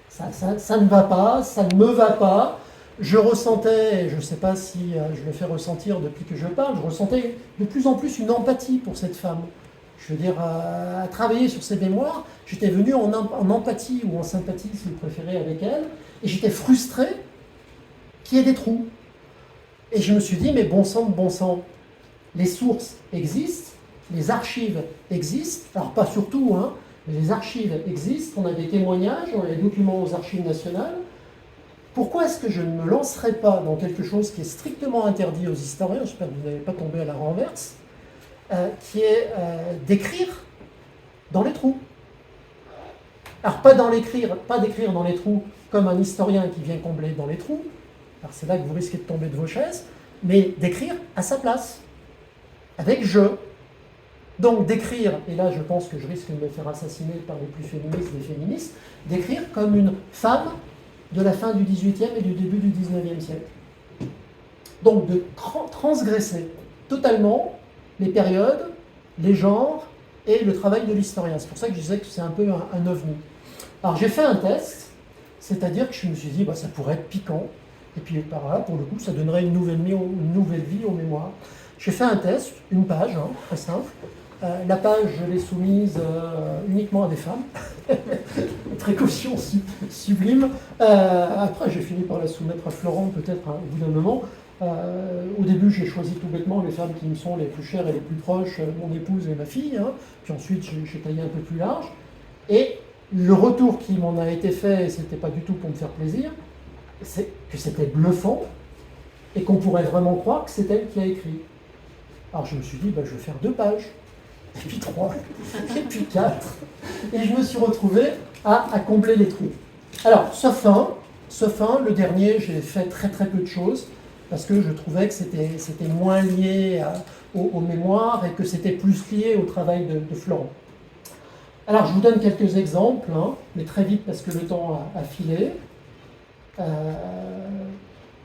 ça ne va pas, ça ne me va pas. Je ressentais, je ne sais pas si je le fais ressentir depuis que je parle, je ressentais de plus en plus une empathie pour cette femme. je veux dire, à travailler sur ses mémoires, j'étais venu en empathie ou en sympathie, si vous préférez, avec elle, et j'étais frustré qu'il y ait des trous. Et je me suis dit, mais bon sang, les sources existent, les archives existent, alors pas surtout, hein, mais les archives existent, on a des témoignages, on a des documents aux archives nationales. Pourquoi est-ce que je ne me lancerai pas dans quelque chose qui est strictement interdit aux historiens, j'espère que vous n'allez pas tomber à la renverse, qui est d'écrire dans les trous. Alors pas d'écrire dans les trous comme un historien qui vient combler dans les trous, alors c'est là que vous risquez de tomber de vos chaises, mais d'écrire à sa place, avec je. Donc d'écrire, et là je pense que je risque de me faire assassiner par les plus féministes des féministes, d'écrire comme une femme de la fin du XVIIIe et du début du XIXe siècle. Donc de transgresser totalement les périodes, les genres et le travail de l'historien. C'est pour ça que je disais que c'est un peu un ovni. Alors j'ai fait un test, c'est-à-dire que je me suis dit, bah, ça pourrait être piquant, et puis par là, pour le coup, ça donnerait une nouvelle vie aux mémoires. J'ai fait un test, une page, hein, très simple. La page, je l'ai soumise uniquement à des femmes. Précaution sublime. Après, j'ai fini par la soumettre à Florent, peut-être au bout d'un moment. Au début, j'ai choisi tout bêtement les femmes qui me sont les plus chères et les plus proches, mon épouse et ma fille. Hein. Puis ensuite, j'ai taillé un peu plus large. Et le retour qui m'en a été fait, et c'était pas du tout pour me faire plaisir, c'est que c'était bluffant et qu'on pourrait vraiment croire que c'est elle qui a écrit. Alors je me suis dit, bah, je vais faire 2 pages, et puis 3, et puis 4. Et je me suis retrouvé à combler les trous. Alors, sauf un, le dernier, j'ai fait très peu de choses, parce que je trouvais que c'était moins lié aux mémoires et que c'était plus lié au travail de Florent. Alors, je vous donne quelques exemples, hein, mais très vite parce que le temps a filé.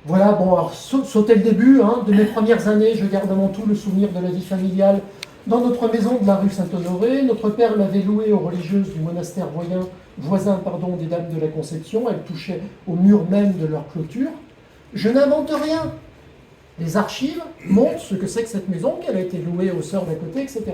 Voilà, bon, alors sauter le début, hein, de mes premières années, je garde avant tout le souvenir de la vie familiale dans notre maison de la rue Saint-Honoré. Notre père l'avait louée aux religieuses du monastère voisin des Dames de la Conception. Elle touchait au mur même de leur clôture. Je n'invente rien. Les archives montrent ce que c'est que cette maison, qu'elle a été louée aux sœurs d'à côté, etc.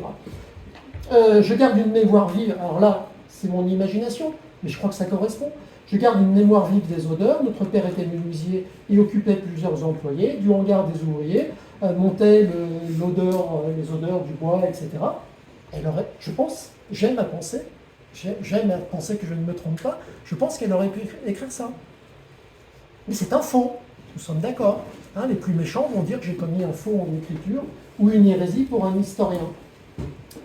Je garde une mémoire vive, alors là, c'est mon imagination, mais je crois que ça correspond. Je garde une mémoire vive des odeurs. Notre père était menuisier et occupait plusieurs employés. Du hangar des ouvriers montait les odeurs du bois, etc. Je pense, j'aime à penser que je ne me trompe pas, je pense qu'elle aurait pu écrire ça. Mais c'est un faux, nous sommes d'accord. Hein, les plus méchants vont dire que j'ai commis un faux en écriture ou une hérésie pour un historien.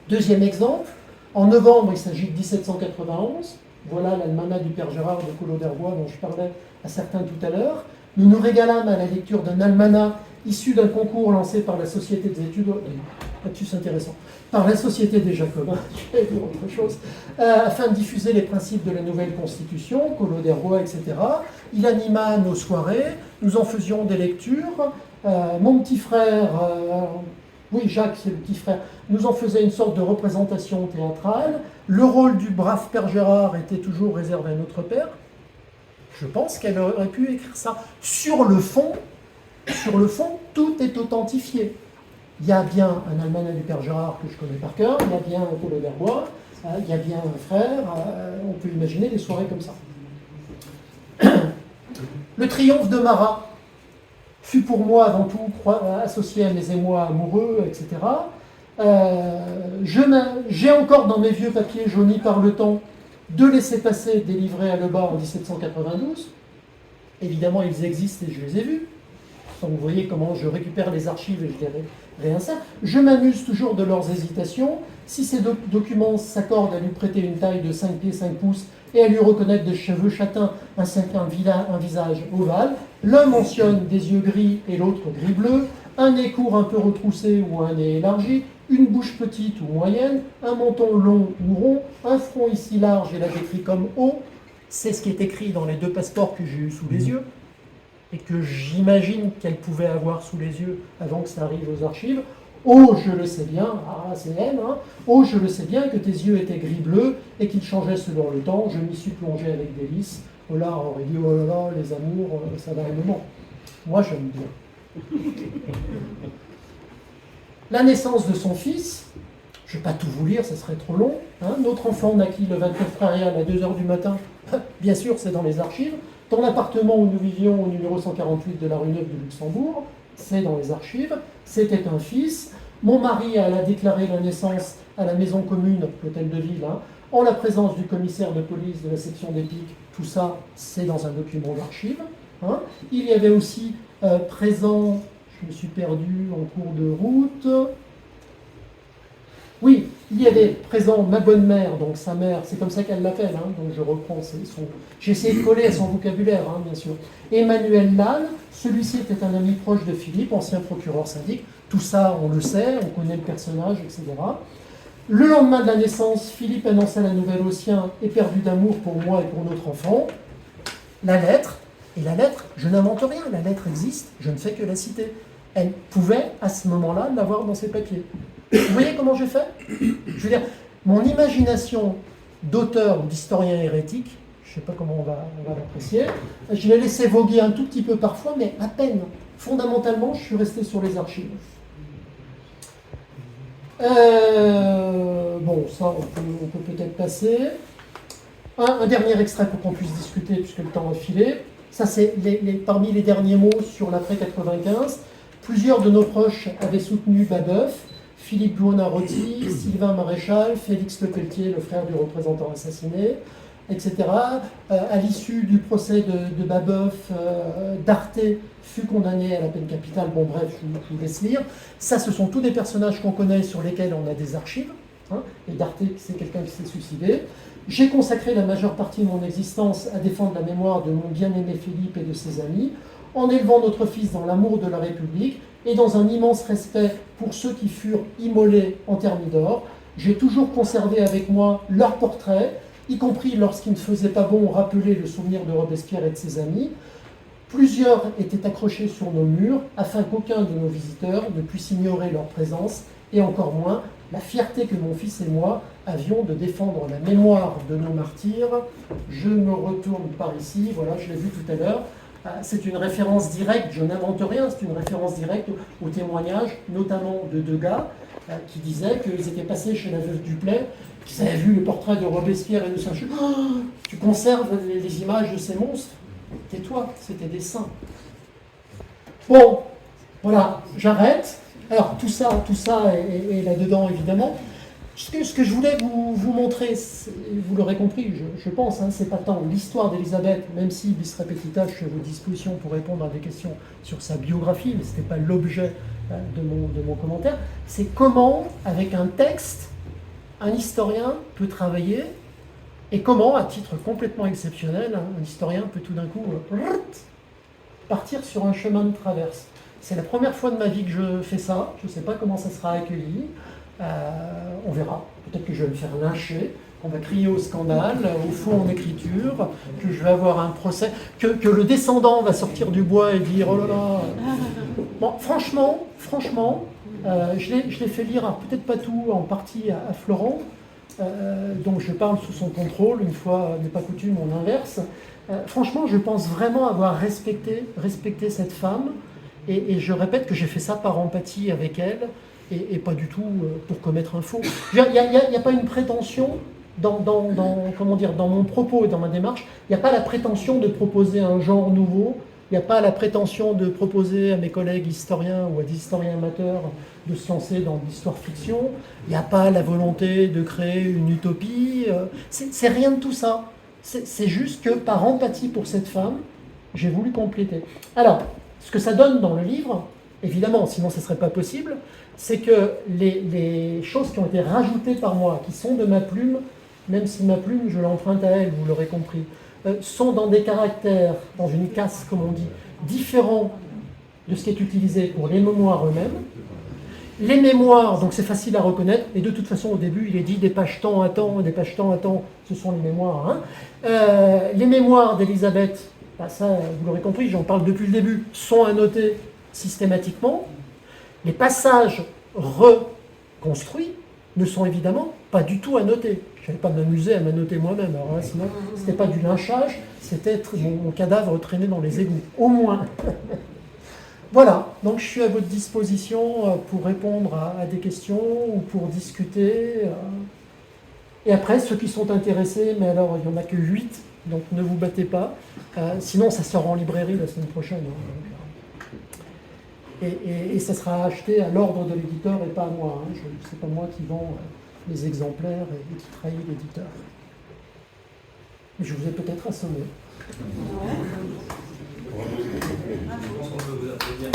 Deuxième exemple, en novembre, il s'agit de 1791. Voilà l'almanach du père Gérard de Collot d'Herbois dont je parlais à certains tout à l'heure. Nous nous régalâmes à la lecture d'un almanach issu d'un concours lancé par la Société des études, intéressant, par la Société des Jacobins, je vais dire autre chose, afin de diffuser les principes de la nouvelle Constitution, Collot d'Herbois, etc. Il anima nos soirées, nous en faisions des lectures. Mon petit frère, oui, Jacques, c'est le petit frère, nous en faisait une sorte de représentation théâtrale. Le rôle du brave père Gérard était toujours réservé à notre père. Je pense qu'elle aurait pu écrire ça. Sur le fond, tout est authentifié. Il y a bien un almanach du père Gérard que je connais par cœur, il y a bien un Collot d'Herbois, il y a bien un frère, on peut imaginer des soirées comme ça. Le triomphe de Marat fut pour moi avant tout associé à mes émois amoureux, etc. J'ai encore dans mes vieux papiers jaunis par le temps 2 laissez-passer délivrés à Lebas en 1792. Évidemment, ils existent et je les ai vus. Donc vous voyez comment je récupère les archives et je les réinsère. Je m'amuse toujours de leurs hésitations. Si ces documents s'accordent à lui prêter une taille de 5 pieds 5 pouces et à lui reconnaître des cheveux châtains ainsi qu'un visage ovale, l'un mentionne des yeux gris et l'autre gris-bleu, un nez court un peu retroussé ou un nez élargi, une bouche petite ou moyenne, un menton long ou rond, un front ici large et là décrit comme haut. C'est ce qui est écrit dans les 2 passeports que j'ai eus sous les yeux et que j'imagine qu'elle pouvait avoir sous les yeux avant que ça arrive aux archives. Oh, je le sais bien, c'est elle, hein. Oh, je le sais bien que tes yeux étaient gris-bleu et qu'ils changeaient selon le temps. Je m'y suis plongé avec délice. Oh là, on aurait dit, oh là là, les amours, ça va un moment. Moi, j'aime bien. La naissance de son fils, Je ne vais pas tout vous lire, ça serait trop long. Hein. Notre enfant naquit le 29 avril à 2 h du matin. Bien sûr, c'est dans les archives. Dans l'appartement où nous vivions, au numéro 148 de la rue Neuve de Luxembourg, c'est dans les archives. C'était un fils. Mon mari elle a déclaré la naissance à la maison commune, l'hôtel de ville, hein, en la présence du commissaire de police de la section des Pics. Tout ça, c'est dans un document d'archives. Hein. Il y avait aussi présent, je me suis perdu en cours de route. Oui, il y avait présent ma bonne mère, donc sa mère, c'est comme ça qu'elle l'appelle, hein, donc je reprends j'ai essayé de coller à son vocabulaire, hein, bien sûr. Emmanuel Lal, celui-ci était un ami proche de Philippe, ancien procureur syndic, tout ça on le sait, on connaît le personnage, etc. Le lendemain de la naissance, Philippe annonça la nouvelle au sien, éperdu d'amour pour moi et pour notre enfant. La lettre, et la lettre, je n'invente rien, la lettre existe, je ne fais que la citer. Elle pouvait, à ce moment-là, l'avoir dans ses papiers. Vous voyez comment j'ai fait? Je veux dire, mon imagination d'auteur ou d'historien hérétique, je ne sais pas comment on va l'apprécier, je l'ai laissé voguer un tout petit peu parfois, mais à peine. Fondamentalement, je suis resté sur les archives. Bon, ça, on peut peut-être passer. Un dernier extrait pour qu'on puisse discuter, puisque le temps a filé. Ça, c'est parmi les derniers mots sur l'après 95. Plusieurs de nos proches avaient soutenu Babeuf, Philippe Buonarroti, Sylvain Maréchal, Félix Lepelletier, le frère du représentant assassiné, etc. À l'issue du procès de Babeuf, Darté fut condamné à la peine capitale. Bon, bref, je vous laisse lire. Ça, ce sont tous des personnages qu'on connaît, sur lesquels on a des archives. Hein, et Darté, c'est quelqu'un qui s'est suicidé. J'ai consacré la majeure partie de mon existence à défendre la mémoire de mon bien-aimé Philippe et de ses amis, en élevant notre fils dans l'amour de la République et dans un immense respect pour ceux qui furent immolés en Thermidor. J'ai toujours conservé avec moi leurs portraits, y compris lorsqu'il ne faisait pas bon rappeler le souvenir de Robespierre et de ses amis. Plusieurs étaient accrochés sur nos murs, afin qu'aucun de nos visiteurs ne puisse ignorer leur présence, et encore moins la fierté que mon fils et moi avions de défendre la mémoire de nos martyrs. Je me retourne par ici, voilà, je l'ai vu tout à l'heure. C'est une référence directe, je n'invente rien, c'est une référence directe au témoignage, notamment de Degas, qui disait qu'ils étaient passés chez la veuve Duplay, qu'ils avaient vu le portrait de Robespierre et de Saint-Just. Oh, tu conserves les images de ces monstres? Tais-toi, c'était des saints. Bon, voilà, j'arrête. Alors tout ça est là-dedans, évidemment. Ce que je voulais vous montrer, vous l'aurez compris, je pense, hein, c'est pas tant l'histoire d'Élisabeth, même si bis repetita, je suis à vos dispositions pour répondre à des questions sur sa biographie, mais ce n'était pas l'objet de mon commentaire, c'est comment, avec un texte, un historien peut travailler, et comment, à titre complètement exceptionnel, un historien peut tout d'un coup partir sur un chemin de traverse. C'est la première fois de ma vie que je fais ça, je ne sais pas comment ça sera accueilli. On verra, peut-être que je vais me faire lyncher, qu'on va crier au scandale, au fond en écriture, que je vais avoir un procès, que le descendant va sortir du bois et dire « oh là là ». Bon, franchement, je l'ai fait lire, peut-être pas tout, en partie à Florent, donc je parle sous son contrôle, une fois n'est pas coutume, on inverse. Franchement, je pense vraiment avoir respecté cette femme, et je répète que j'ai fait ça par empathie avec elle, et pas du tout pour commettre un faux. Il n'y a pas une prétention dans mon propos et dans ma démarche, il n'y a pas la prétention de proposer un genre nouveau, il n'y a pas la prétention de proposer à mes collègues historiens ou à des historiens amateurs de se lancer dans l'histoire-fiction, il n'y a pas la volonté de créer une utopie, c'est rien de tout ça. C'est juste que par empathie pour cette femme, j'ai voulu compléter. Alors, ce que ça donne dans le livre, évidemment, sinon ce ne serait pas possible, c'est que les choses qui ont été rajoutées par moi, qui sont de ma plume, même si ma plume, je l'emprunte à elle, vous l'aurez compris, sont dans des caractères, dans une casse, comme on dit, différents de ce qui est utilisé pour les mémoires eux-mêmes. Les mémoires, donc c'est facile à reconnaître, et de toute façon, au début, il est dit des pages temps à temps, ce sont les mémoires. Hein. Les mémoires d'Élisabeth, bah ça, vous l'aurez compris, j'en parle depuis le début, sont annotés systématiquement. Les passages reconstruits ne sont évidemment pas du tout annotés. Je n'allais pas m'amuser à m'annoter moi-même, alors là, sinon ce n'était pas du lynchage, c'était mon cadavre traîné dans les égouts, au moins. Voilà, donc je suis à votre disposition pour répondre à des questions ou pour discuter. Et après, ceux qui sont intéressés, mais alors il n'y en a que 8, donc ne vous battez pas. Sinon, ça sort en librairie la semaine prochaine. Et ça sera acheté à l'ordre de l'éditeur et pas à moi. Ce n'est pas moi qui vends les exemplaires et qui trahis l'éditeur. Je vous ai peut-être assommé. Je pense qu'on peut vous applaudir.